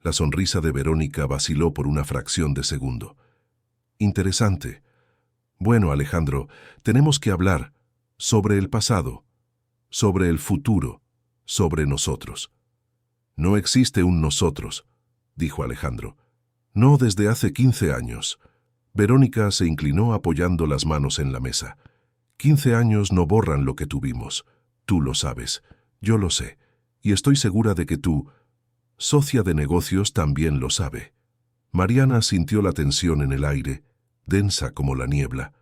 La sonrisa de Verónica vaciló por una fracción de segundo. «Interesante. Bueno, Alejandro, tenemos que hablar sobre el pasado, sobre el futuro, sobre nosotros». «No existe un nosotros», dijo Alejandro. «No desde hace 15 años». Verónica se inclinó apoyando las manos en la mesa. 15 años no borran lo que tuvimos. Tú lo sabes, yo lo sé, y estoy segura de que tú, socia de negocios, también lo sabe. Mariana sintió la tensión en el aire, densa como la niebla.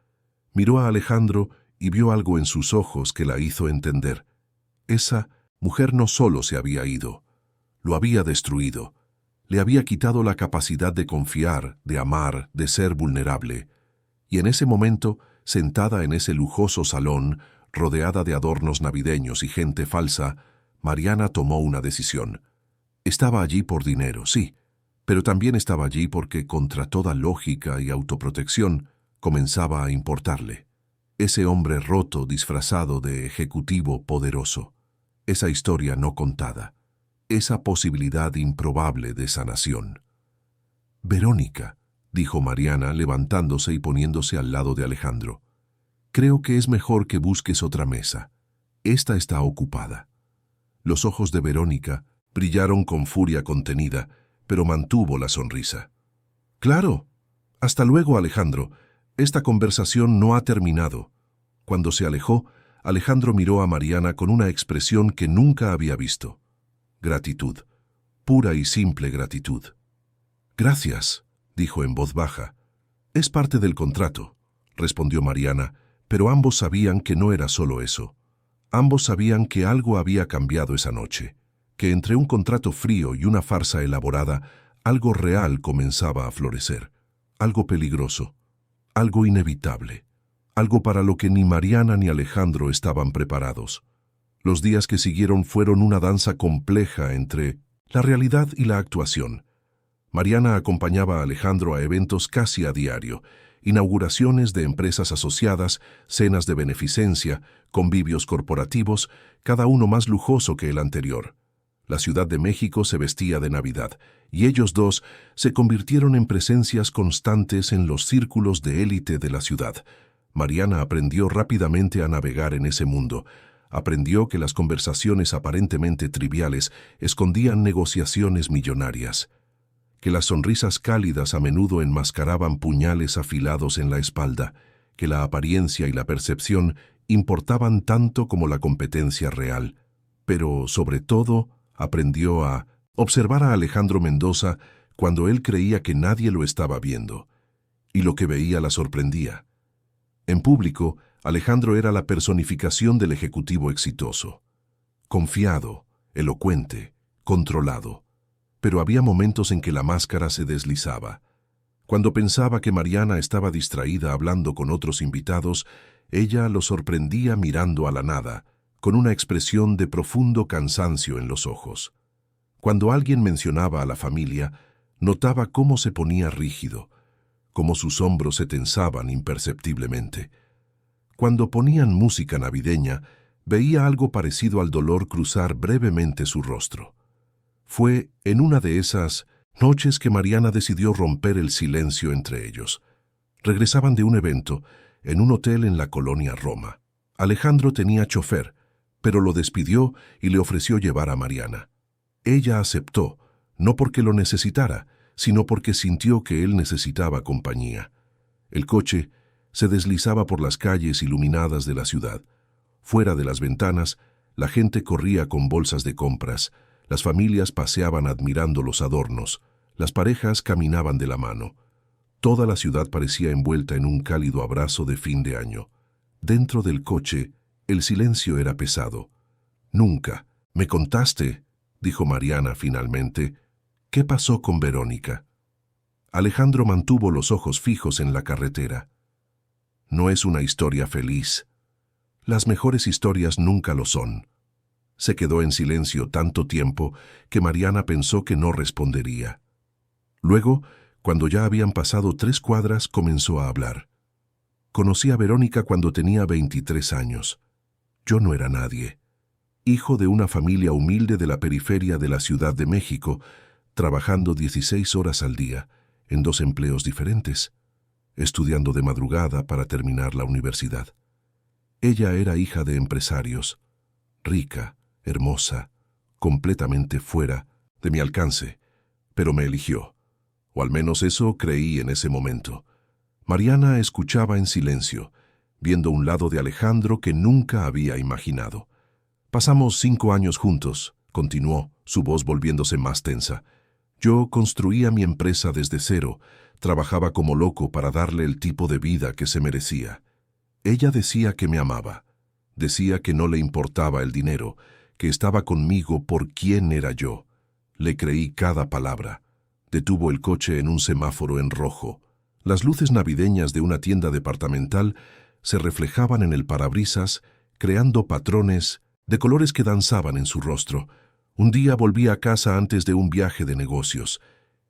Miró a Alejandro y vio algo en sus ojos que la hizo entender. Esa mujer no solo se había ido, lo había destruido. Le había quitado la capacidad de confiar, de amar, de ser vulnerable. Y en ese momento, sentada en ese lujoso salón, rodeada de adornos navideños y gente falsa, Mariana tomó una decisión. Estaba allí por dinero, sí, pero también estaba allí porque, contra toda lógica y autoprotección, comenzaba a importarle. Ese hombre roto disfrazado de ejecutivo poderoso. Esa historia no contada. Esa posibilidad improbable de sanación. «Verónica», dijo Mariana, levantándose y poniéndose al lado de Alejandro. «Creo que es mejor que busques otra mesa. Esta está ocupada». Los ojos de Verónica brillaron con furia contenida, pero mantuvo la sonrisa. «Claro. Hasta luego, Alejandro. Esta conversación no ha terminado». Cuando se alejó, Alejandro miró a Mariana con una expresión que nunca había visto. Gratitud. Pura y simple gratitud. «Gracias», dijo en voz baja. «Es parte del contrato», respondió Mariana, pero ambos sabían que no era solo eso. Ambos sabían que algo había cambiado esa noche, que entre un contrato frío y una farsa elaborada, algo real comenzaba a florecer, algo peligroso, algo inevitable, algo para lo que ni Mariana ni Alejandro estaban preparados. Los días que siguieron fueron una danza compleja entre la realidad y la actuación. Mariana acompañaba a Alejandro a eventos casi a diario, inauguraciones de empresas asociadas, cenas de beneficencia, convivios corporativos, cada uno más lujoso que el anterior. La Ciudad de México se vestía de Navidad, y ellos dos se convirtieron en presencias constantes en los círculos de élite de la ciudad. Mariana aprendió rápidamente a navegar en ese mundo. Aprendió que las conversaciones aparentemente triviales escondían negociaciones millonarias, que las sonrisas cálidas a menudo enmascaraban puñales afilados en la espalda, que la apariencia y la percepción importaban tanto como la competencia real. Pero, sobre todo, aprendió a observar a Alejandro Mendoza cuando él creía que nadie lo estaba viendo, y lo que veía la sorprendía. En público, Alejandro era la personificación del ejecutivo exitoso. Confiado, elocuente, controlado. Pero había momentos en que la máscara se deslizaba. Cuando pensaba que Mariana estaba distraída hablando con otros invitados, ella lo sorprendía mirando a la nada, con una expresión de profundo cansancio en los ojos. Cuando alguien mencionaba a la familia, notaba cómo se ponía rígido, cómo sus hombros se tensaban imperceptiblemente. Cuando ponían música navideña, veía algo parecido al dolor cruzar brevemente su rostro. Fue en una de esas noches que Mariana decidió romper el silencio entre ellos. Regresaban de un evento, en un hotel en la colonia Roma. Alejandro tenía chofer, pero lo despidió y le ofreció llevar a Mariana. Ella aceptó, no porque lo necesitara, sino porque sintió que él necesitaba compañía. El coche se deslizaba por las calles iluminadas de la ciudad. Fuera de las ventanas, la gente corría con bolsas de compras, las familias paseaban admirando los adornos, las parejas caminaban de la mano. Toda la ciudad parecía envuelta en un cálido abrazo de fin de año. Dentro del coche, el silencio era pesado. «Nunca. ¿Me contaste?», dijo Mariana finalmente. «¿Qué pasó con Verónica?». Alejandro mantuvo los ojos fijos en la carretera. «No es una historia feliz. Las mejores historias nunca lo son». Se quedó en silencio tanto tiempo que Mariana pensó que no respondería. Luego, cuando ya habían pasado 3 cuadras, comenzó a hablar. «Conocí a Verónica cuando tenía 23 años. Yo no era nadie. Hijo de una familia humilde de la periferia de la Ciudad de México, trabajando 16 horas al día, en 2 empleos diferentes, estudiando de madrugada para terminar la universidad. Ella era hija de empresarios, rica, hermosa, completamente fuera de mi alcance, pero me eligió, o al menos eso creí en ese momento». Mariana escuchaba en silencio, viendo un lado de Alejandro que nunca había imaginado. «Pasamos 5 años juntos», continuó, su voz volviéndose más tensa. «Yo construía mi empresa desde cero, trabajaba como loco para darle el tipo de vida que se merecía. Ella decía que me amaba, decía que no le importaba el dinero, que estaba conmigo por quién era yo. Le creí cada palabra». Detuvo el coche en un semáforo en rojo. Las luces navideñas de una tienda departamental se reflejaban en el parabrisas creando patrones de colores que danzaban en su rostro. Un día volví a casa antes de un viaje de negocios.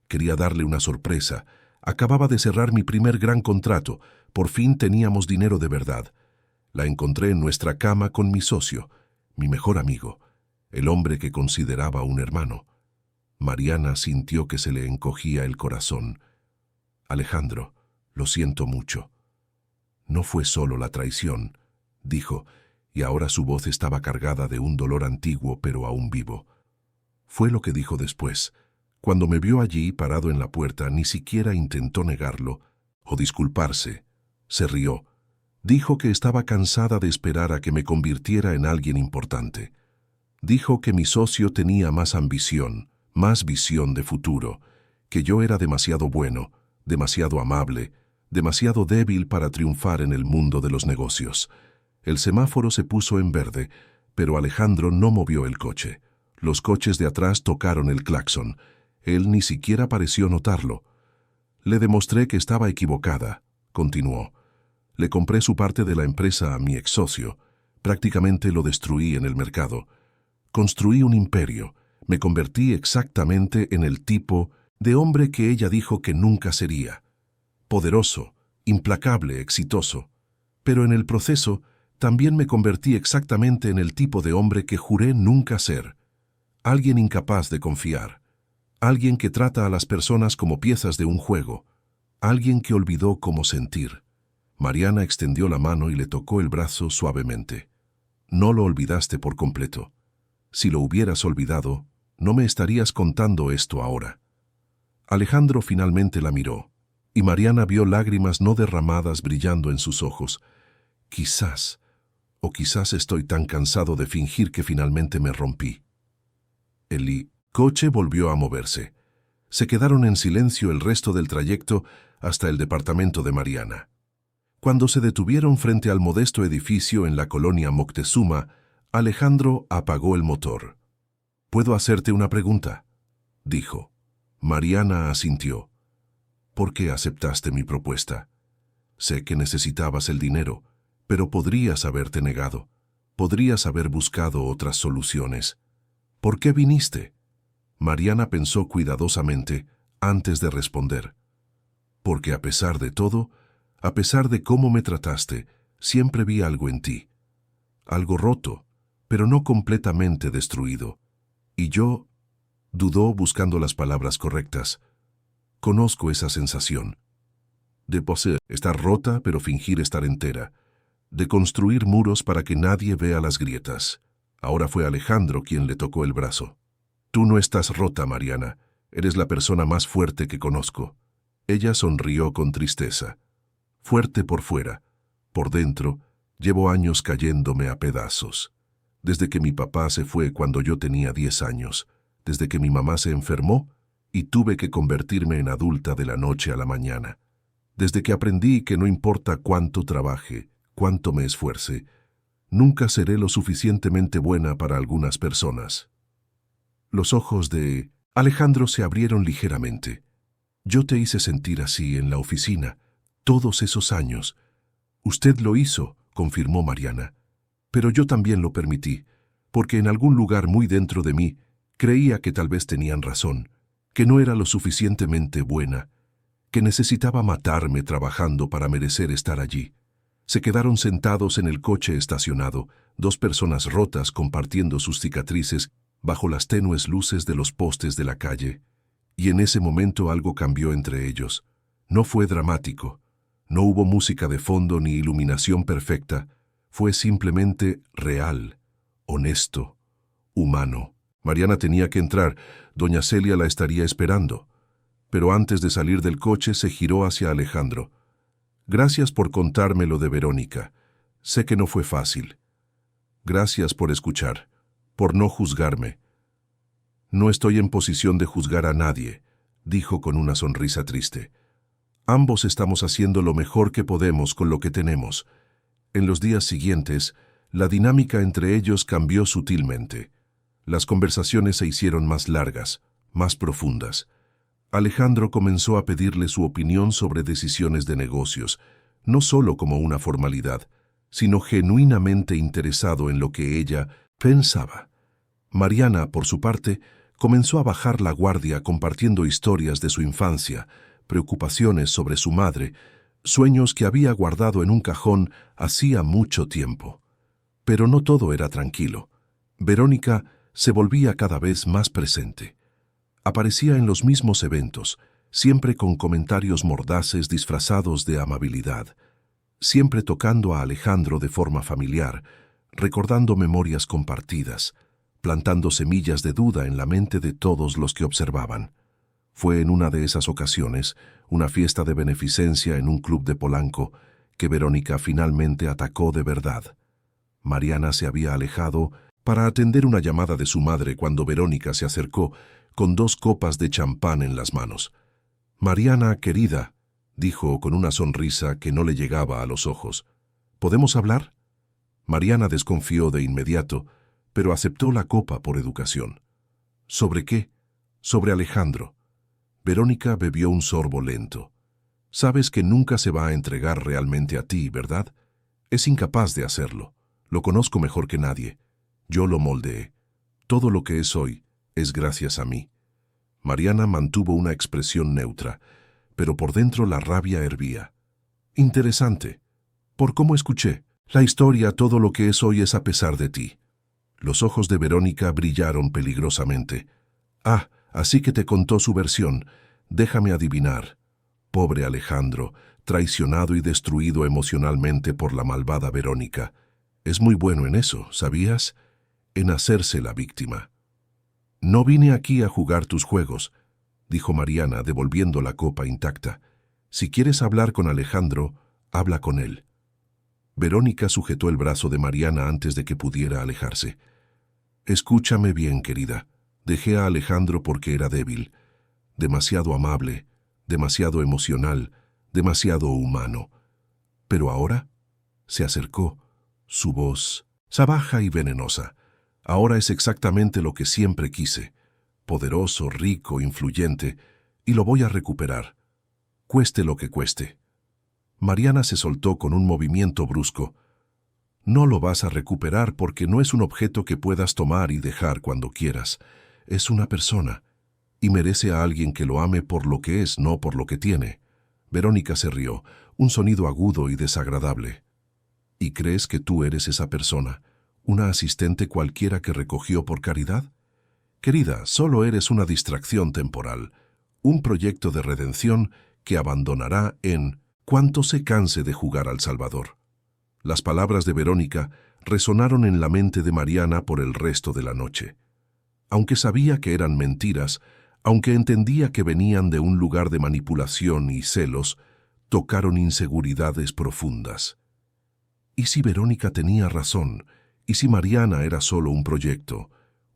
Quería darle una sorpresa. Acababa de cerrar mi primer gran contrato. Por fin teníamos dinero de verdad. La encontré en nuestra cama con mi socio, mi mejor amigo, el hombre que consideraba un hermano. Mariana sintió que se le encogía el corazón. Alejandro, lo siento mucho. No fue solo la traición, dijo, y ahora su voz estaba cargada de un dolor antiguo pero aún vivo. Fue lo que dijo después. Cuando me vio allí, parado en la puerta, ni siquiera intentó negarlo o disculparse. Se rió. Dijo que estaba cansada de esperar a que me convirtiera en alguien importante. Dijo que mi socio tenía más ambición, más visión de futuro, que yo era demasiado bueno, demasiado amable, demasiado débil para triunfar en el mundo de los negocios. El semáforo se puso en verde, pero Alejandro no movió el coche. Los coches de atrás tocaron el claxon. Él ni siquiera pareció notarlo. Le demostré que estaba equivocada, continuó. Le compré su parte de la empresa a mi ex socio. Prácticamente lo destruí en el mercado. Construí un imperio. Me convertí exactamente en el tipo de hombre que ella dijo que nunca sería. Poderoso, implacable, exitoso. Pero en el proceso también me convertí exactamente en el tipo de hombre que juré nunca ser. Alguien incapaz de confiar. Alguien que trata a las personas como piezas de un juego. Alguien que olvidó cómo sentir. Mariana extendió la mano y le tocó el brazo suavemente. No lo olvidaste por completo. Si lo hubieras olvidado, no me estarías contando esto ahora. Alejandro finalmente la miró, y Mariana vio lágrimas no derramadas brillando en sus ojos. Quizás, o quizás estoy tan cansado de fingir que finalmente me rompí. El coche volvió a moverse. Se quedaron en silencio el resto del trayecto hasta el departamento de Mariana. Cuando se detuvieron frente al modesto edificio en la colonia Moctezuma, Alejandro apagó el motor. «¿Puedo hacerte una pregunta?», dijo. Mariana asintió. «¿Por qué aceptaste mi propuesta? Sé que necesitabas el dinero, pero podrías haberte negado. Podrías haber buscado otras soluciones. ¿Por qué viniste?». Mariana pensó cuidadosamente antes de responder. «Porque a pesar de todo, a pesar de cómo me trataste, siempre vi algo en ti. Algo roto, pero no completamente destruido. Y yo», dudó buscando las palabras correctas, «conozco esa sensación. De poseer, estar rota pero fingir estar entera. De construir muros para que nadie vea las grietas». Ahora fue Alejandro quien le tocó el brazo. «Tú no estás rota, Mariana. Eres la persona más fuerte que conozco». Ella sonrió con tristeza. «Fuerte por fuera. Por dentro, llevo años cayéndome a pedazos. Desde que mi papá se fue cuando yo tenía 10 años. Desde que mi mamá se enfermó y tuve que convertirme en adulta de la noche a la mañana. Desde que aprendí que no importa cuánto trabaje, cuánto me esfuerce, nunca seré lo suficientemente buena para algunas personas». Los ojos de Alejandro se abrieron ligeramente. «Yo te hice sentir así en la oficina, todos esos años». «Usted lo hizo», confirmó Mariana. «Pero yo también lo permití, porque en algún lugar muy dentro de mí creía que tal vez tenían razón, que no era lo suficientemente buena, que necesitaba matarme trabajando para merecer estar allí». Se quedaron sentados en el coche estacionado, dos personas rotas compartiendo sus cicatrices bajo las tenues luces de los postes de la calle. Y en ese momento algo cambió entre ellos. No fue dramático. No hubo música de fondo ni iluminación perfecta. Fue simplemente real, honesto, humano. Mariana tenía que entrar. Doña Celia la estaría esperando. Pero antes de salir del coche se giró hacia Alejandro. «Gracias por contarme lo de Verónica. Sé que no fue fácil. Gracias por escuchar, por no juzgarme». «No estoy en posición de juzgar a nadie», dijo con una sonrisa triste. «Ambos estamos haciendo lo mejor que podemos con lo que tenemos». En los días siguientes, la dinámica entre ellos cambió sutilmente. Las conversaciones se hicieron más largas, más profundas. Alejandro comenzó a pedirle su opinión sobre decisiones de negocios, no solo como una formalidad, sino genuinamente interesado en lo que ella pensaba. Mariana, por su parte, comenzó a bajar la guardia compartiendo historias de su infancia, preocupaciones sobre su madre, sueños que había guardado en un cajón hacía mucho tiempo. Pero no todo era tranquilo. Verónica se volvía cada vez más presente. Aparecía en los mismos eventos, siempre con comentarios mordaces disfrazados de amabilidad, siempre tocando a Alejandro de forma familiar, recordando memorias compartidas, plantando semillas de duda en la mente de todos los que observaban. Fue en una de esas ocasiones, una fiesta de beneficencia en un club de Polanco, que Verónica finalmente atacó de verdad. Mariana se había alejado para atender una llamada de su madre cuando Verónica se acercó con 2 copas de champán en las manos. «Mariana, querida», dijo con una sonrisa que no le llegaba a los ojos, «¿podemos hablar?» Mariana desconfió de inmediato, pero aceptó la copa por educación. «¿Sobre qué?» «Sobre Alejandro». Verónica bebió un sorbo lento. «Sabes que nunca se va a entregar realmente a ti, ¿verdad? Es incapaz de hacerlo. Lo conozco mejor que nadie. Yo lo moldeé. Todo lo que es hoy es gracias a mí». Mariana mantuvo una expresión neutra, pero por dentro la rabia hervía. «Interesante. Por cómo escuché. La historia, todo lo que es hoy es a pesar de ti». Los ojos de Verónica brillaron peligrosamente. «Ah, así que te contó su versión. Déjame adivinar. Pobre Alejandro, traicionado y destruido emocionalmente por la malvada Verónica. Es muy bueno en eso, ¿sabías? En hacerse la víctima». «No vine aquí a jugar tus juegos», dijo Mariana, devolviendo la copa intacta. «Si quieres hablar con Alejandro, habla con él». Verónica sujetó el brazo de Mariana antes de que pudiera alejarse. «Escúchame bien, querida. Dejé a Alejandro porque era débil, demasiado amable, demasiado emocional, demasiado humano. Pero ahora se acercó, su voz baja y venenosa. Ahora es exactamente lo que siempre quise, poderoso, rico, influyente, y lo voy a recuperar, cueste lo que cueste». Mariana se soltó con un movimiento brusco. «No lo vas a recuperar porque no es un objeto que puedas tomar y dejar cuando quieras. Es una persona, y merece a alguien que lo ame por lo que es, no por lo que tiene». Verónica se rió, un sonido agudo y desagradable. «¿Y crees que tú eres esa persona, una asistente cualquiera que recogió por caridad? Querida, solo eres una distracción temporal, un proyecto de redención que abandonará en cuanto se canse de jugar al Salvador». Las palabras de Verónica resonaron en la mente de Mariana por el resto de la noche. Aunque sabía que eran mentiras, aunque entendía que venían de un lugar de manipulación y celos, tocaron inseguridades profundas. ¿Y si Verónica tenía razón? ¿Y si Mariana era solo un proyecto?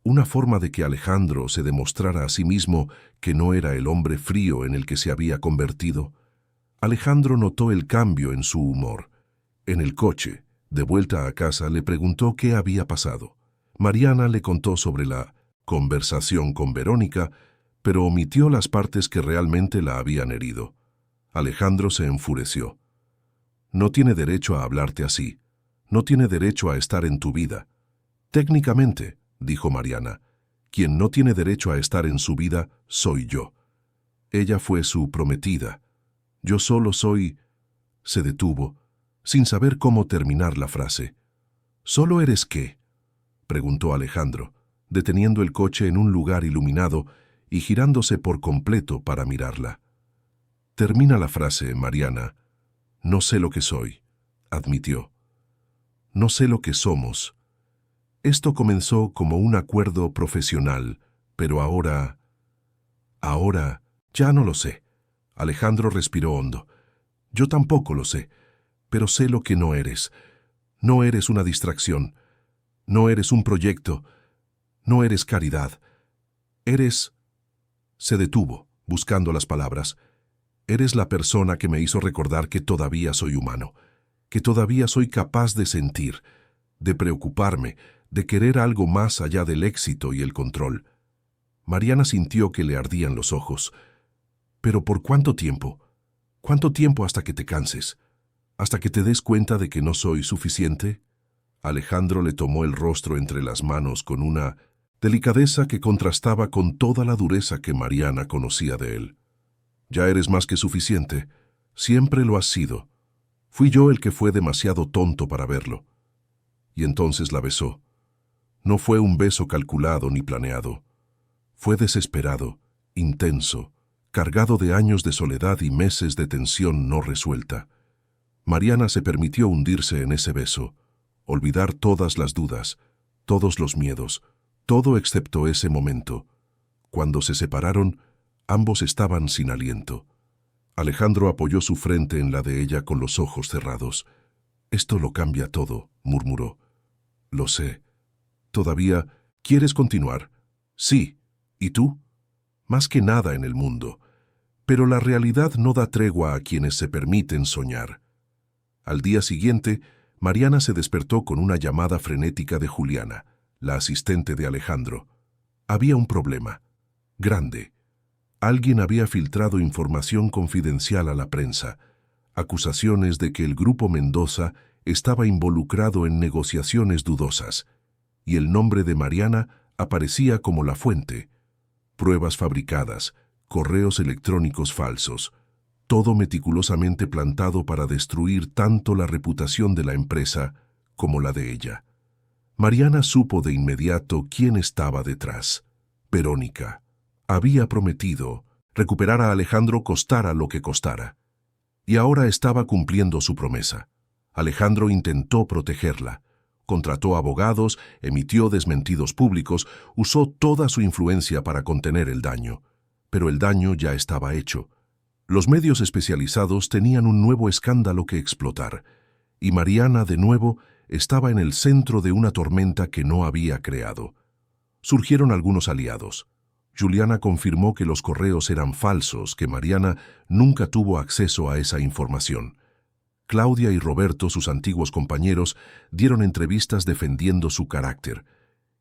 Una forma de que Alejandro se demostrara a sí mismo que no era el hombre frío en el que se había convertido. Alejandro notó el cambio en su humor. En el coche, de vuelta a casa, le preguntó qué había pasado. Mariana le contó sobre la conversación con Verónica, pero omitió las partes que realmente la habían herido. Alejandro se enfureció. «No tiene derecho a hablarte así. No tiene derecho a estar en tu vida». «Técnicamente», dijo Mariana, «quien no tiene derecho a estar en su vida soy yo. Ella fue su prometida. Yo solo soy...». Se detuvo, sin saber cómo terminar la frase. «¿Solo eres qué?», preguntó Alejandro, deteniendo el coche en un lugar iluminado y girándose por completo para mirarla. «Termina la frase, Mariana». «No sé lo que soy», admitió. «No sé lo que somos. Esto comenzó como un acuerdo profesional, pero ahora ya no lo sé». Alejandro respiró hondo. «Yo tampoco lo sé, pero sé lo que no eres. No eres una distracción. No eres un proyecto. No eres caridad. Eres...». Se detuvo, buscando las palabras. «Eres la persona que me hizo recordar que todavía soy humano, que todavía soy capaz de sentir, de preocuparme, de querer algo más allá del éxito y el control». Mariana sintió que le ardían los ojos. «¿Pero por cuánto tiempo? ¿Cuánto tiempo hasta que te canses?». ¿Hasta que te des cuenta de que no soy suficiente? Alejandro le tomó el rostro entre las manos con una delicadeza que contrastaba con toda la dureza que Mariana conocía de él. Ya eres más que suficiente. Siempre lo has sido. Fui yo el que fue demasiado tonto para verlo. Y entonces la besó. No fue un beso calculado ni planeado. Fue desesperado, intenso, cargado de años de soledad y meses de tensión no resuelta. Mariana se permitió hundirse en ese beso, olvidar todas las dudas, todos los miedos, todo excepto ese momento. Cuando se separaron, ambos estaban sin aliento. Alejandro apoyó su frente en la de ella con los ojos cerrados. «Esto lo cambia todo», murmuró. «Lo sé. ¿Todavía quieres continuar?» «Sí. ¿Y tú?» «Más que nada en el mundo. Pero la realidad no da tregua a quienes se permiten soñar». Al día siguiente, Mariana se despertó con una llamada frenética de Juliana, la asistente de Alejandro. Había un problema. Grande. Alguien había filtrado información confidencial a la prensa, acusaciones de que el Grupo Mendoza estaba involucrado en negociaciones dudosas, y el nombre de Mariana aparecía como la fuente. Pruebas fabricadas, correos electrónicos falsos, todo meticulosamente plantado para destruir tanto la reputación de la empresa como la de ella. Mariana supo de inmediato quién estaba detrás. Verónica. Había prometido recuperar a Alejandro costara lo que costara. Y ahora estaba cumpliendo su promesa. Alejandro intentó protegerla. Contrató abogados, emitió desmentidos públicos, usó toda su influencia para contener el daño. Pero el daño ya estaba hecho. Los medios especializados tenían un nuevo escándalo que explotar, y Mariana, de nuevo, estaba en el centro de una tormenta que no había creado. Surgieron algunos aliados. Juliana confirmó que los correos eran falsos, que Mariana nunca tuvo acceso a esa información. Claudia y Roberto, sus antiguos compañeros, dieron entrevistas defendiendo su carácter.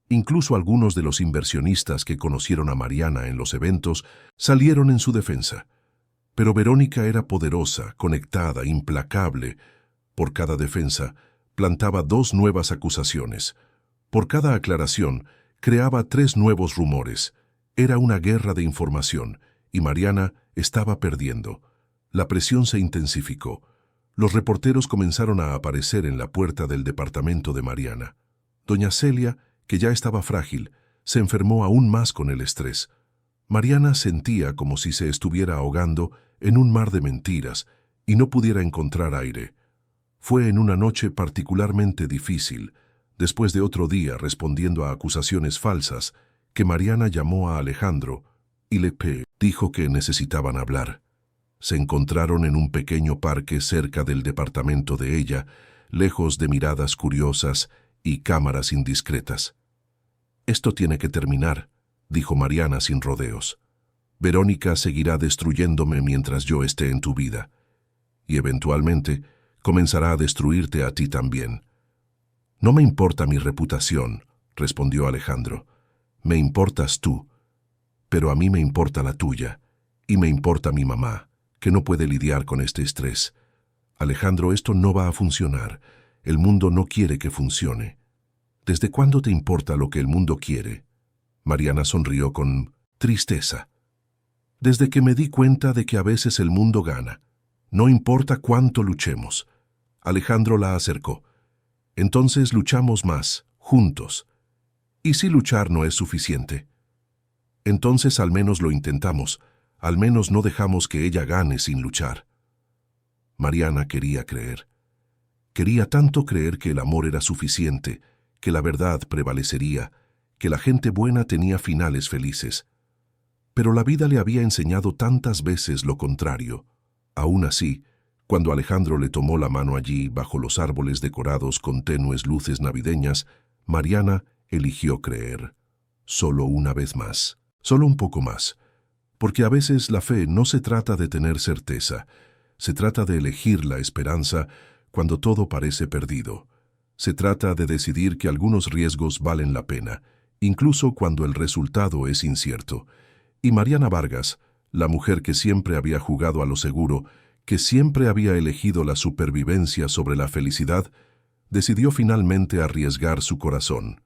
Incluso algunos de los inversionistas que conocieron a Mariana en los eventos salieron en su defensa. Pero Verónica era poderosa, conectada, implacable. Por cada defensa, plantaba 2 nuevas acusaciones. Por cada aclaración, creaba 3 nuevos rumores. Era una guerra de información, y Mariana estaba perdiendo. La presión se intensificó. Los reporteros comenzaron a aparecer en la puerta del departamento de Mariana. Doña Celia, que ya estaba frágil, se enfermó aún más con el estrés. Mariana sentía como si se estuviera ahogando en un mar de mentiras y no pudiera encontrar aire. Fue en una noche particularmente difícil, después de otro día respondiendo a acusaciones falsas, que Mariana llamó a Alejandro y le dijo que necesitaban hablar. Se encontraron en un pequeño parque cerca del departamento de ella, lejos de miradas curiosas y cámaras indiscretas. «Esto tiene que terminar», dijo Mariana sin rodeos. «Verónica seguirá destruyéndome mientras yo esté en tu vida. Y eventualmente comenzará a destruirte a ti también». «No me importa mi reputación», respondió Alejandro. «Me importas tú. Pero a mí me importa la tuya. Y me importa mi mamá, que no puede lidiar con este estrés. Alejandro, esto no va a funcionar. El mundo no quiere que funcione». «¿Desde cuándo te importa lo que el mundo quiere?». Mariana sonrió con tristeza. «Desde que me di cuenta de que a veces el mundo gana. No importa cuánto luchemos». Alejandro la acercó. «Entonces luchamos más, juntos. ¿Y si luchar no es suficiente? Entonces al menos lo intentamos, al menos no dejamos que ella gane sin luchar». Mariana quería creer. Quería tanto creer que el amor era suficiente, que la verdad prevalecería, que la gente buena tenía finales felices. Pero la vida le había enseñado tantas veces lo contrario. Aún así, cuando Alejandro le tomó la mano allí, bajo los árboles decorados con tenues luces navideñas, Mariana eligió creer. Solo una vez más, solo un poco más. Porque a veces la fe no se trata de tener certeza, se trata de elegir la esperanza cuando todo parece perdido. Se trata de decidir que algunos riesgos valen la pena, incluso cuando el resultado es incierto. Y Mariana Vargas, la mujer que siempre había jugado a lo seguro, que siempre había elegido la supervivencia sobre la felicidad, decidió finalmente arriesgar su corazón,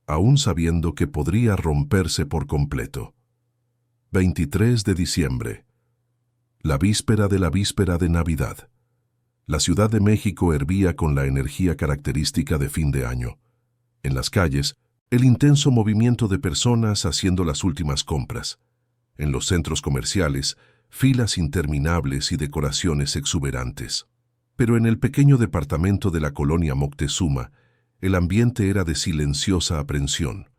aún sabiendo que podría romperse por completo. 23 de diciembre. La víspera de Navidad. La Ciudad de México hervía con la energía característica de fin de año. En las calles, el intenso movimiento de personas haciendo las últimas compras. En los centros comerciales, filas interminables y decoraciones exuberantes. Pero en el pequeño departamento de la colonia Moctezuma, el ambiente era de silenciosa aprensión.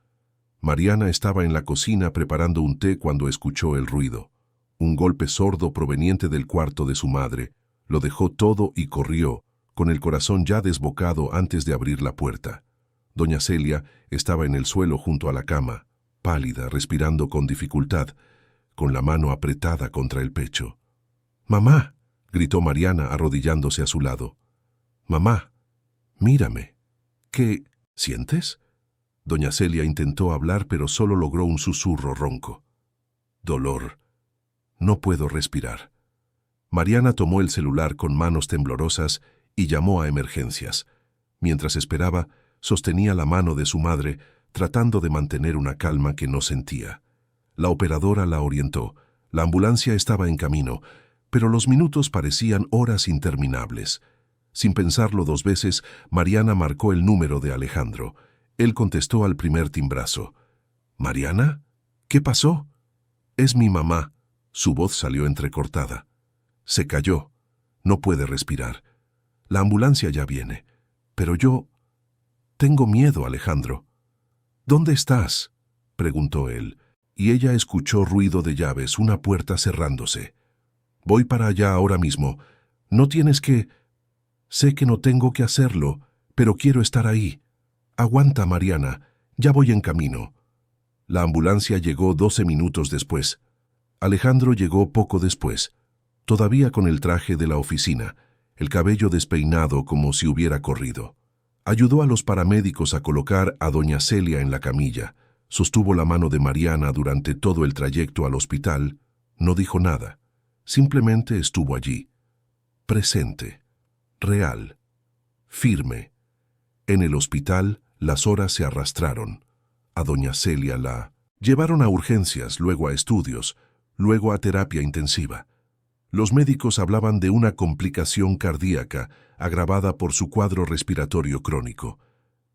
Mariana estaba en la cocina preparando un té cuando escuchó el ruido. Un golpe sordo proveniente del cuarto de su madre. Lo dejó todo y corrió, con el corazón ya desbocado antes de abrir la puerta. Doña Celia estaba en el suelo junto a la cama, pálida, respirando con dificultad, con la mano apretada contra el pecho. «¡Mamá!», gritó Mariana arrodillándose a su lado. «¡Mamá! Mírame. ¿Qué sientes?». Doña Celia intentó hablar, pero solo logró un susurro ronco. «Dolor. No puedo respirar». Mariana tomó el celular con manos temblorosas y llamó a emergencias. Mientras esperaba, sostenía la mano de su madre, tratando de mantener una calma que no sentía. La operadora la orientó. La ambulancia estaba en camino, pero los minutos parecían horas interminables. Sin pensarlo 2 veces, Mariana marcó el número de Alejandro. Él contestó al primer timbrazo. «¿Mariana? ¿Qué pasó?». «Es mi mamá». Su voz salió entrecortada. «Se cayó. No puede respirar. La ambulancia ya viene. Pero yo... tengo miedo, Alejandro». «¿Dónde estás?», preguntó él, y ella escuchó ruido de llaves, una puerta cerrándose. «Voy para allá ahora mismo. No tienes que...». «Sé que no tengo que hacerlo, pero quiero estar ahí. Aguanta, Mariana. Ya voy en camino». La ambulancia llegó 12 minutos después. Alejandro llegó poco después, todavía con el traje de la oficina, el cabello despeinado como si hubiera corrido. Ayudó a los paramédicos a colocar a doña Celia en la camilla, sostuvo la mano de Mariana durante todo el trayecto al hospital, no dijo nada, simplemente estuvo allí, presente, real, firme. En el hospital las horas se arrastraron. A doña Celia la llevaron a urgencias, luego a estudios, luego a terapia intensiva. Los médicos hablaban de una complicación cardíaca agravada por su cuadro respiratorio crónico.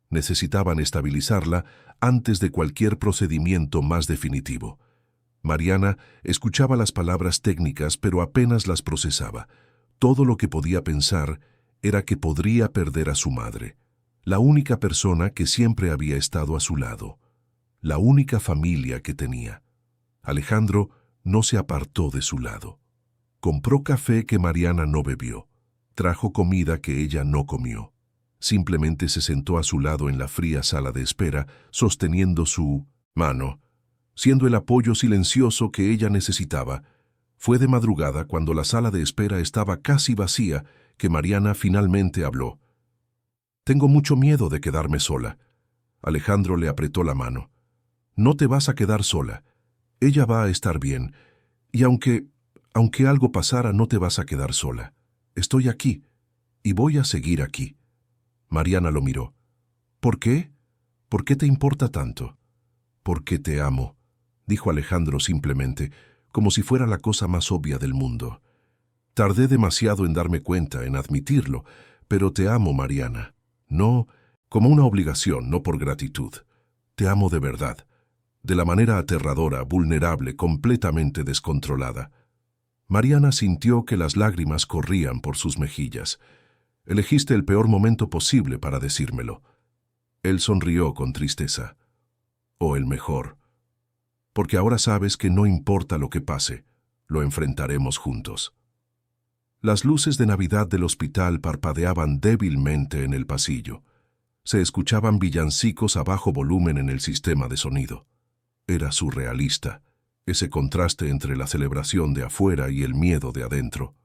Necesitaban estabilizarla antes de cualquier procedimiento más definitivo. Mariana escuchaba las palabras técnicas, pero apenas las procesaba. Todo lo que podía pensar era que podría perder a su madre, la única persona que siempre había estado a su lado, la única familia que tenía. Alejandro no se apartó de su lado. Compró café que Mariana no bebió. Trajo comida que ella no comió. Simplemente se sentó a su lado en la fría sala de espera, sosteniendo su mano, siendo el apoyo silencioso que ella necesitaba. Fue de madrugada, cuando la sala de espera estaba casi vacía, que Mariana finalmente habló. «Tengo mucho miedo de quedarme sola». Alejandro le apretó la mano. «No te vas a quedar sola. Ella va a estar bien. Y aunque algo pasara, no te vas a quedar sola. Estoy aquí, y voy a seguir aquí». Mariana lo miró. «¿Por qué? ¿Por qué te importa tanto?». «Porque te amo», dijo Alejandro simplemente, como si fuera la cosa más obvia del mundo. «Tardé demasiado en darme cuenta, en admitirlo, pero te amo, Mariana. No como una obligación, no por gratitud. Te amo de verdad, de la manera aterradora, vulnerable, completamente descontrolada». Mariana sintió que las lágrimas corrían por sus mejillas. «Elegiste el peor momento posible para decírmelo». Él sonrió con tristeza. «O el mejor. Porque ahora sabes que no importa lo que pase, lo enfrentaremos juntos». Las luces de Navidad del hospital parpadeaban débilmente en el pasillo. Se escuchaban villancicos a bajo volumen en el sistema de sonido. Era surrealista, ese contraste entre la celebración de afuera y el miedo de adentro.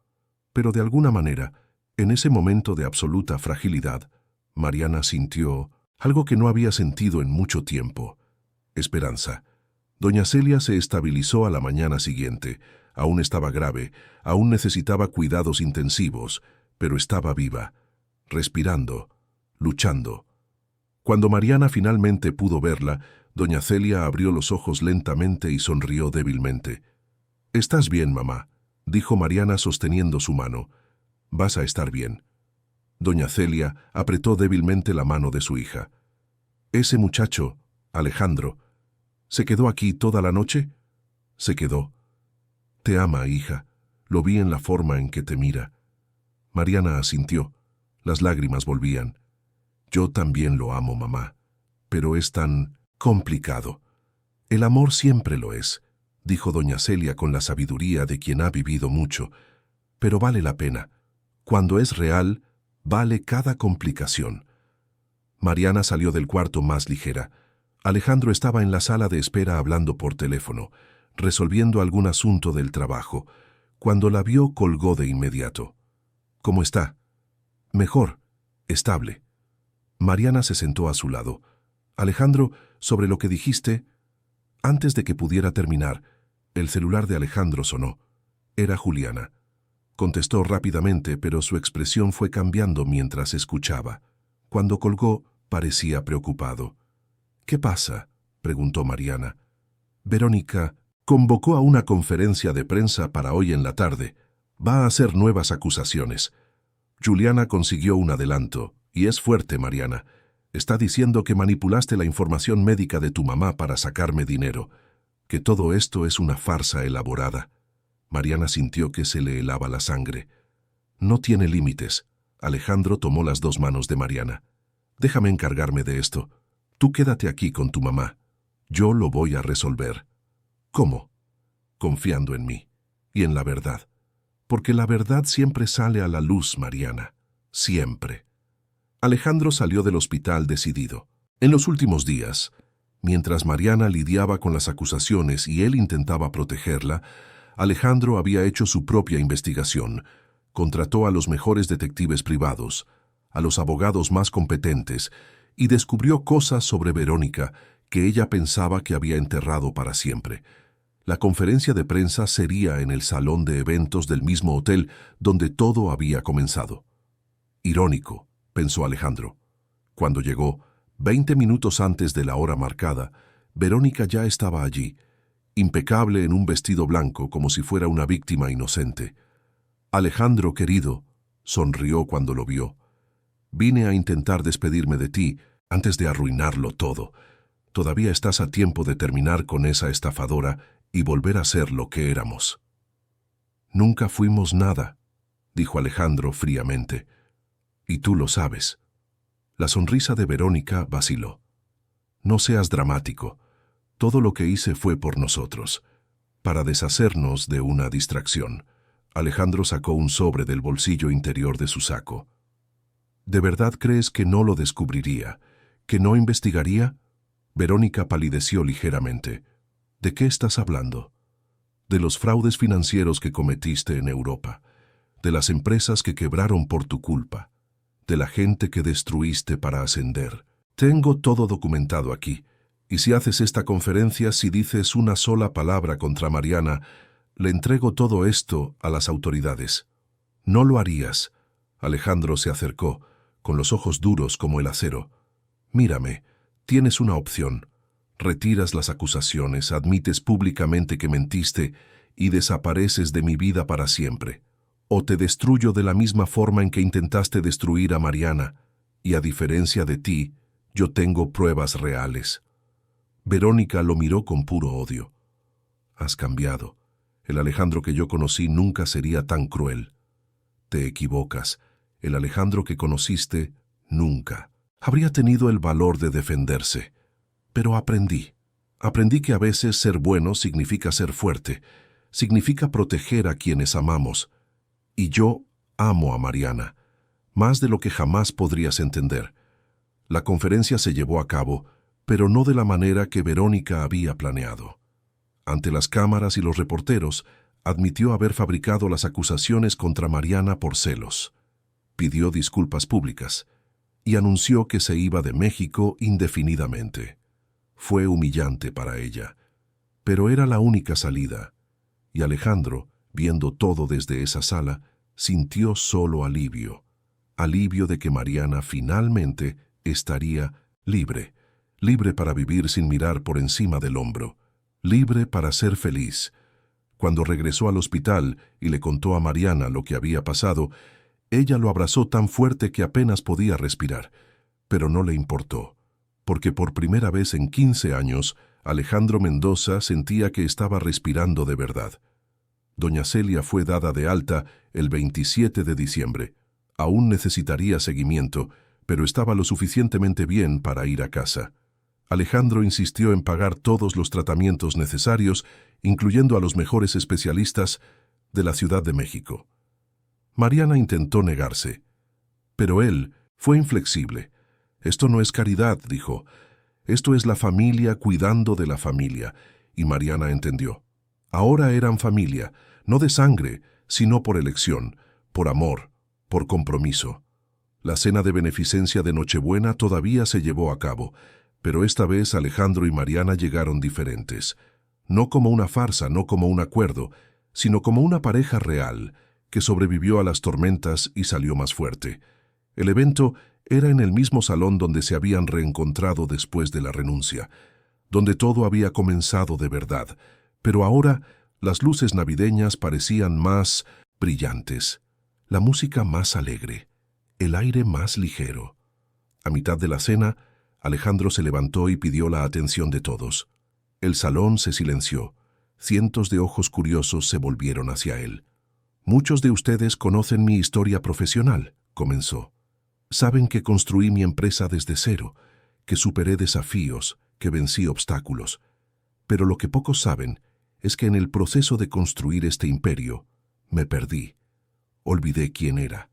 Pero de alguna manera, en ese momento de absoluta fragilidad, Mariana sintió algo que no había sentido en mucho tiempo: esperanza. Doña Celia se estabilizó a la mañana siguiente. Aún estaba grave, aún necesitaba cuidados intensivos, pero estaba viva, respirando, luchando. Cuando Mariana finalmente pudo verla, doña Celia abrió los ojos lentamente y sonrió débilmente. «¿Estás bien, mamá?», dijo Mariana sosteniendo su mano. «Vas a estar bien». Doña Celia apretó débilmente la mano de su hija. «Ese muchacho, Alejandro, ¿se quedó aquí toda la noche?». «Se quedó». «Te ama, hija. Lo vi en la forma en que te mira». Mariana asintió. Las lágrimas volvían. «Yo también lo amo, mamá. Pero es tan complicado». «El amor siempre lo es», dijo doña Celia con la sabiduría de quien ha vivido mucho. «Pero vale la pena. Cuando es real, vale cada complicación». Mariana salió del cuarto más ligera. Alejandro estaba en la sala de espera hablando por teléfono, resolviendo algún asunto del trabajo. Cuando la vio, colgó de inmediato. «¿Cómo está?». «Mejor. Estable». Mariana se sentó a su lado. «Alejandro, sobre lo que dijiste...». Antes de que pudiera terminar, el celular de Alejandro sonó. Era Juliana. Contestó rápidamente, pero su expresión fue cambiando mientras escuchaba. Cuando colgó, parecía preocupado. «¿Qué pasa?», preguntó Mariana. «Verónica convocó a una conferencia de prensa para hoy en la tarde. Va a hacer nuevas acusaciones. Juliana consiguió un adelanto, y es fuerte, Mariana. Está diciendo que manipulaste la información médica de tu mamá para sacarme dinero, que todo esto es una farsa elaborada». Mariana sintió que se le helaba la sangre. «No tiene límites». Alejandro tomó las dos manos de Mariana. «Déjame encargarme de esto. Tú quédate aquí con tu mamá. Yo lo voy a resolver». «¿Cómo?». «Confiando en mí. Y en la verdad. Porque la verdad siempre sale a la luz, Mariana. Siempre». Alejandro salió del hospital decidido. En los últimos días, mientras Mariana lidiaba con las acusaciones y él intentaba protegerla, Alejandro había hecho su propia investigación. Contrató a los mejores detectives privados, a los abogados más competentes, y descubrió cosas sobre Verónica que ella pensaba que había enterrado para siempre. La conferencia de prensa sería en el salón de eventos del mismo hotel donde todo había comenzado. Irónico, pensó Alejandro. Cuando llegó, 20 minutos antes de la hora marcada, Verónica ya estaba allí, impecable en un vestido blanco como si fuera una víctima inocente. «Alejandro, querido», sonrió cuando lo vio. «Vine a intentar despedirme de ti antes de arruinarlo todo. Todavía estás a tiempo de terminar con esa estafadora y volver a ser lo que éramos». «Nunca fuimos nada», dijo Alejandro fríamente. «Y tú lo sabes». La sonrisa de Verónica vaciló. «No seas dramático. Todo lo que hice fue por nosotros, para deshacernos de una distracción». Alejandro sacó un sobre del bolsillo interior de su saco. «¿De verdad crees que no lo descubriría? ¿Que no investigaría?». Verónica palideció ligeramente. «¿De qué estás hablando?». «De los fraudes financieros que cometiste en Europa, de las empresas que quebraron por tu culpa, de la gente que destruiste para ascender. Tengo todo documentado aquí, y si haces esta conferencia, si dices una sola palabra contra Mariana, le entrego todo esto a las autoridades». «No lo harías». Alejandro se acercó, con los ojos duros como el acero. «Mírame, tienes una opción. Retiras las acusaciones, admites públicamente que mentiste y desapareces de mi vida para siempre. O te destruyo de la misma forma en que intentaste destruir a Mariana, y a diferencia de ti, yo tengo pruebas reales». Verónica lo miró con puro odio. «Has cambiado. El Alejandro que yo conocí nunca sería tan cruel». «Te equivocas. El Alejandro que conociste, nunca. Habría tenido el valor de defenderse. Pero aprendí. Aprendí que a veces ser bueno significa ser fuerte, significa proteger a quienes amamos. Y yo amo a Mariana, más de lo que jamás podrías entender». La conferencia se llevó a cabo, pero no de la manera que Verónica había planeado. Ante las cámaras y los reporteros, admitió haber fabricado las acusaciones contra Mariana por celos. Pidió disculpas públicas y anunció que se iba de México indefinidamente. Fue humillante para ella, pero era la única salida, y Alejandro, viendo todo desde esa sala, sintió solo alivio. Alivio de que Mariana finalmente estaría libre. Libre para vivir sin mirar por encima del hombro. Libre para ser feliz. Cuando regresó al hospital y le contó a Mariana lo que había pasado, ella lo abrazó tan fuerte que apenas podía respirar. Pero no le importó, porque por primera vez en 15 años, Alejandro Mendoza sentía que estaba respirando de verdad. Doña Celia fue dada de alta el 27 de diciembre. Aún necesitaría seguimiento, pero estaba lo suficientemente bien para ir a casa. Alejandro insistió en pagar todos los tratamientos necesarios, incluyendo a los mejores especialistas de la Ciudad de México. Mariana intentó negarse, pero él fue inflexible. «Esto no es caridad», dijo. «Esto es la familia cuidando de la familia». Y Mariana entendió. Ahora eran familia, no de sangre, sino por elección, por amor, por compromiso. La cena de beneficencia de Nochebuena todavía se llevó a cabo, pero esta vez Alejandro y Mariana llegaron diferentes. No como una farsa, no como un acuerdo, sino como una pareja real, que sobrevivió a las tormentas y salió más fuerte. El evento era en el mismo salón donde se habían reencontrado después de la renuncia, donde todo había comenzado de verdad, pero ahora las luces navideñas parecían más brillantes, la música más alegre, el aire más ligero. A mitad de la cena, Alejandro se levantó y pidió la atención de todos. El salón se silenció. Cientos de ojos curiosos se volvieron hacia él. «Muchos de ustedes conocen mi historia profesional», comenzó. «Saben que construí mi empresa desde cero, que superé desafíos, que vencí obstáculos. Pero lo que pocos saben es que en el proceso de construir este imperio, me perdí. Olvidé quién era.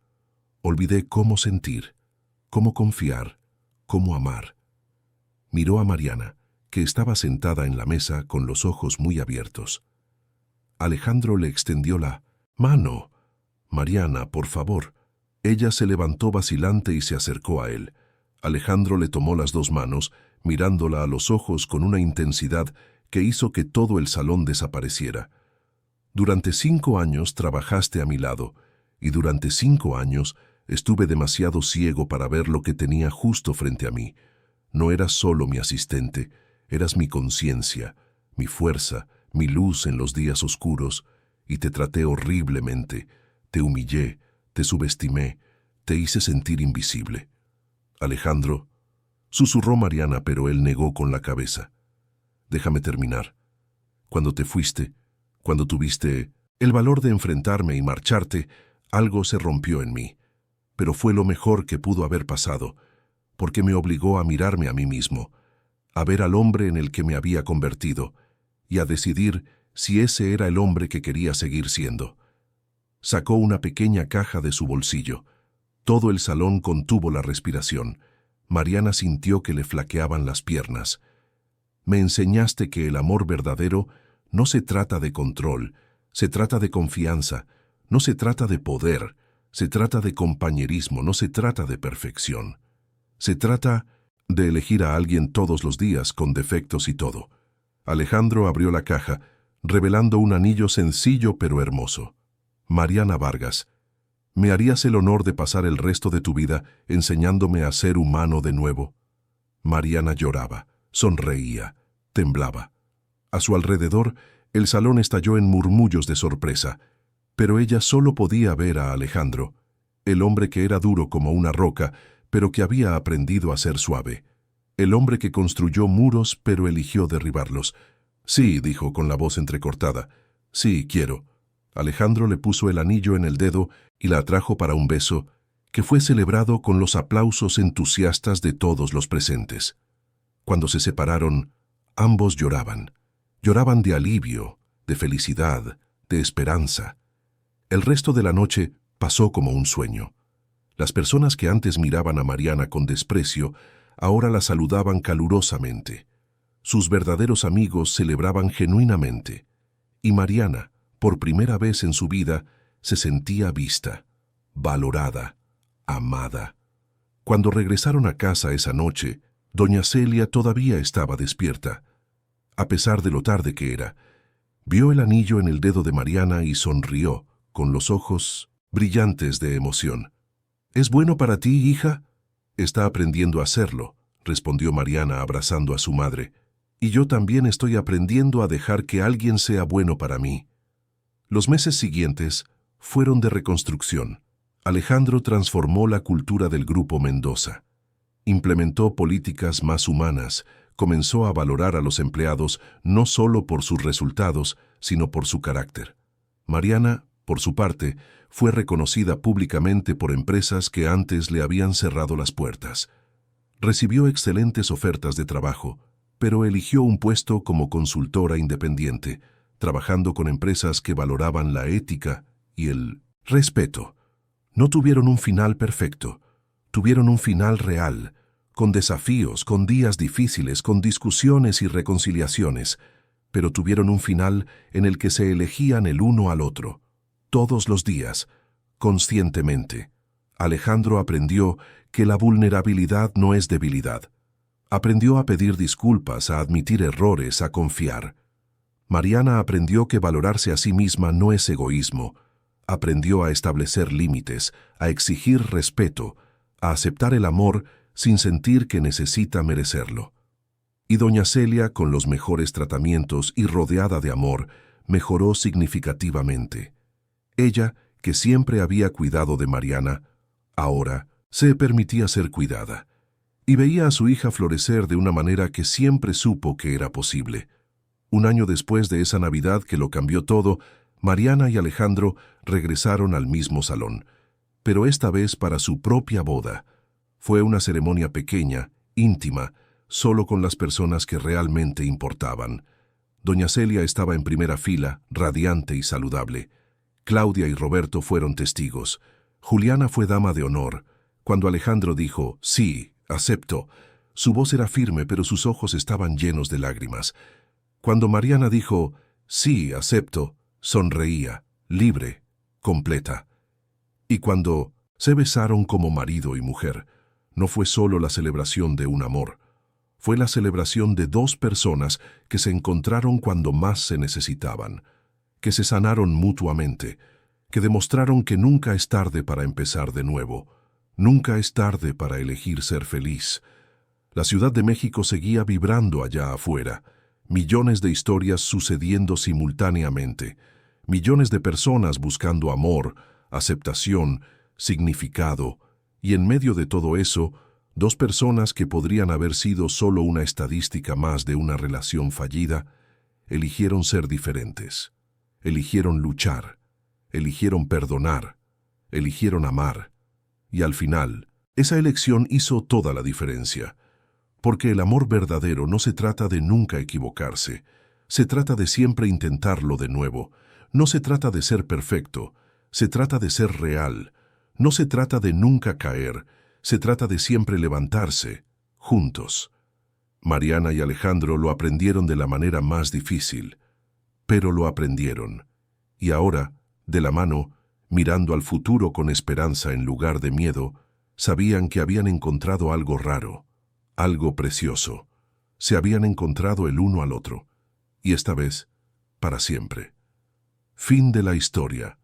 Olvidé cómo sentir, cómo confiar, cómo amar». Miró a Mariana, que estaba sentada en la mesa con los ojos muy abiertos. Alejandro le extendió la mano. «Mariana, por favor». Ella se levantó vacilante y se acercó a él. Alejandro le tomó las dos manos, mirándola a los ojos con una intensidad que hizo que todo el salón desapareciera. «Durante 5 años trabajaste a mi lado, y durante 5 años estuve demasiado ciego para ver lo que tenía justo frente a mí. No eras solo mi asistente, eras mi conciencia, mi fuerza, mi luz en los días oscuros, y te traté horriblemente, te humillé, te subestimé, te hice sentir invisible». «Alejandro», susurró Mariana, pero él negó con la cabeza. «Déjame terminar. Cuando te fuiste, cuando tuviste el valor de enfrentarme y marcharte, algo se rompió en mí. Pero fue lo mejor que pudo haber pasado, porque me obligó a mirarme a mí mismo, a ver al hombre en el que me había convertido, y a decidir si ese era el hombre que quería seguir siendo». Sacó una pequeña caja de su bolsillo. Todo el salón contuvo la respiración. Mariana sintió que le flaqueaban las piernas. «Me enseñaste que el amor verdadero no se trata de control, se trata de confianza, no se trata de poder, se trata de compañerismo, no se trata de perfección. Se trata de elegir a alguien todos los días con defectos y todo». Alejandro abrió la caja, revelando un anillo sencillo pero hermoso. «Mariana Vargas, ¿me harías el honor de pasar el resto de tu vida enseñándome a ser humano de nuevo?» Mariana lloraba, sonreía, temblaba. A su alrededor, el salón estalló en murmullos de sorpresa, pero ella solo podía ver a Alejandro, el hombre que era duro como una roca, pero que había aprendido a ser suave. El hombre que construyó muros, pero eligió derribarlos. «Sí», dijo con la voz entrecortada. «Sí, quiero». Alejandro le puso el anillo en el dedo y la atrajo para un beso, que fue celebrado con los aplausos entusiastas de todos los presentes. Cuando se separaron, ambos lloraban. Lloraban de alivio, de felicidad, de esperanza. El resto de la noche pasó como un sueño. Las personas que antes miraban a Mariana con desprecio, ahora la saludaban calurosamente. Sus verdaderos amigos celebraban genuinamente. Y Mariana, por primera vez en su vida, se sentía vista, valorada, amada. Cuando regresaron a casa esa noche, doña Celia todavía estaba despierta, a pesar de lo tarde que era. Vio el anillo en el dedo de Mariana y sonrió, con los ojos brillantes de emoción. ¿Es bueno para ti, hija? Está aprendiendo a hacerlo, respondió Mariana abrazando a su madre. Y yo también estoy aprendiendo a dejar que alguien sea bueno para mí. Los meses siguientes fueron de reconstrucción. Alejandro transformó la cultura del Grupo Mendoza. Implementó políticas más humanas, comenzó a valorar a los empleados no solo por sus resultados, sino por su carácter. Mariana, por su parte, fue reconocida públicamente por empresas que antes le habían cerrado las puertas. Recibió excelentes ofertas de trabajo, pero eligió un puesto como consultora independiente, trabajando con empresas que valoraban la ética y el respeto. No tuvieron un final perfecto, tuvieron un final real, con desafíos, con días difíciles, con discusiones y reconciliaciones, pero tuvieron un final en el que se elegían el uno al otro, todos los días, conscientemente. Alejandro aprendió que la vulnerabilidad no es debilidad. Aprendió a pedir disculpas, a admitir errores, a confiar. Mariana aprendió que valorarse a sí misma no es egoísmo. Aprendió a establecer límites, a exigir respeto, a aceptar el amor sin sentir que necesita merecerlo. Y doña Celia, con los mejores tratamientos y rodeada de amor, mejoró significativamente. Ella, que siempre había cuidado de Mariana, ahora se permitía ser cuidada, y veía a su hija florecer de una manera que siempre supo que era posible. Un año después de esa Navidad que lo cambió todo, Mariana y Alejandro regresaron al mismo salón, pero esta vez para su propia boda. Fue una ceremonia pequeña, íntima, solo con las personas que realmente importaban. Doña Celia estaba en primera fila, radiante y saludable. Claudia y Roberto fueron testigos. Juliana fue dama de honor. Cuando Alejandro dijo, sí, acepto, su voz era firme, pero sus ojos estaban llenos de lágrimas. Cuando Mariana dijo, sí, acepto, sonreía, libre, completa. Y cuando se besaron como marido y mujer, no fue solo la celebración de un amor, fue la celebración de dos personas que se encontraron cuando más se necesitaban, que se sanaron mutuamente, que demostraron que nunca es tarde para empezar de nuevo, nunca es tarde para elegir ser feliz. La Ciudad de México seguía vibrando allá afuera, millones de historias sucediendo simultáneamente, millones de personas buscando amor, aceptación, significado, y en medio de todo eso, dos personas que podrían haber sido solo una estadística más de una relación fallida, eligieron ser diferentes, eligieron luchar, eligieron perdonar, eligieron amar, y al final, esa elección hizo toda la diferencia, porque el amor verdadero no se trata de nunca equivocarse, se trata de siempre intentarlo de nuevo, no se trata de ser perfecto, se trata de ser real, no se trata de nunca caer, se trata de siempre levantarse, juntos. Mariana y Alejandro lo aprendieron de la manera más difícil, pero lo aprendieron. Y ahora, de la mano, mirando al futuro con esperanza en lugar de miedo, sabían que habían encontrado algo raro, algo precioso. Se habían encontrado el uno al otro, y esta vez, para siempre. Fin de la historia.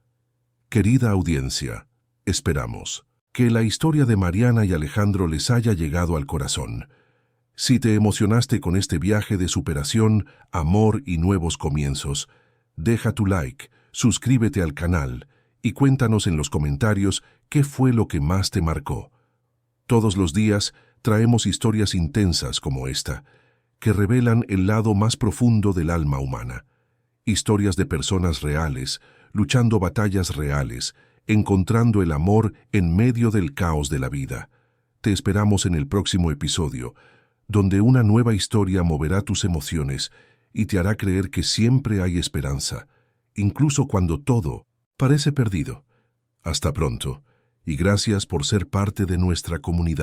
Querida audiencia, esperamos que la historia de Mariana y Alejandro les haya llegado al corazón. Si te emocionaste con este viaje de superación, amor y nuevos comienzos, deja tu like, suscríbete al canal y cuéntanos en los comentarios qué fue lo que más te marcó. Todos los días traemos historias intensas como esta, que revelan el lado más profundo del alma humana. Historias de personas reales, luchando batallas reales, encontrando el amor en medio del caos de la vida. Te esperamos en el próximo episodio, donde una nueva historia moverá tus emociones y te hará creer que siempre hay esperanza, incluso cuando todo parece perdido. Hasta pronto, y gracias por ser parte de nuestra comunidad.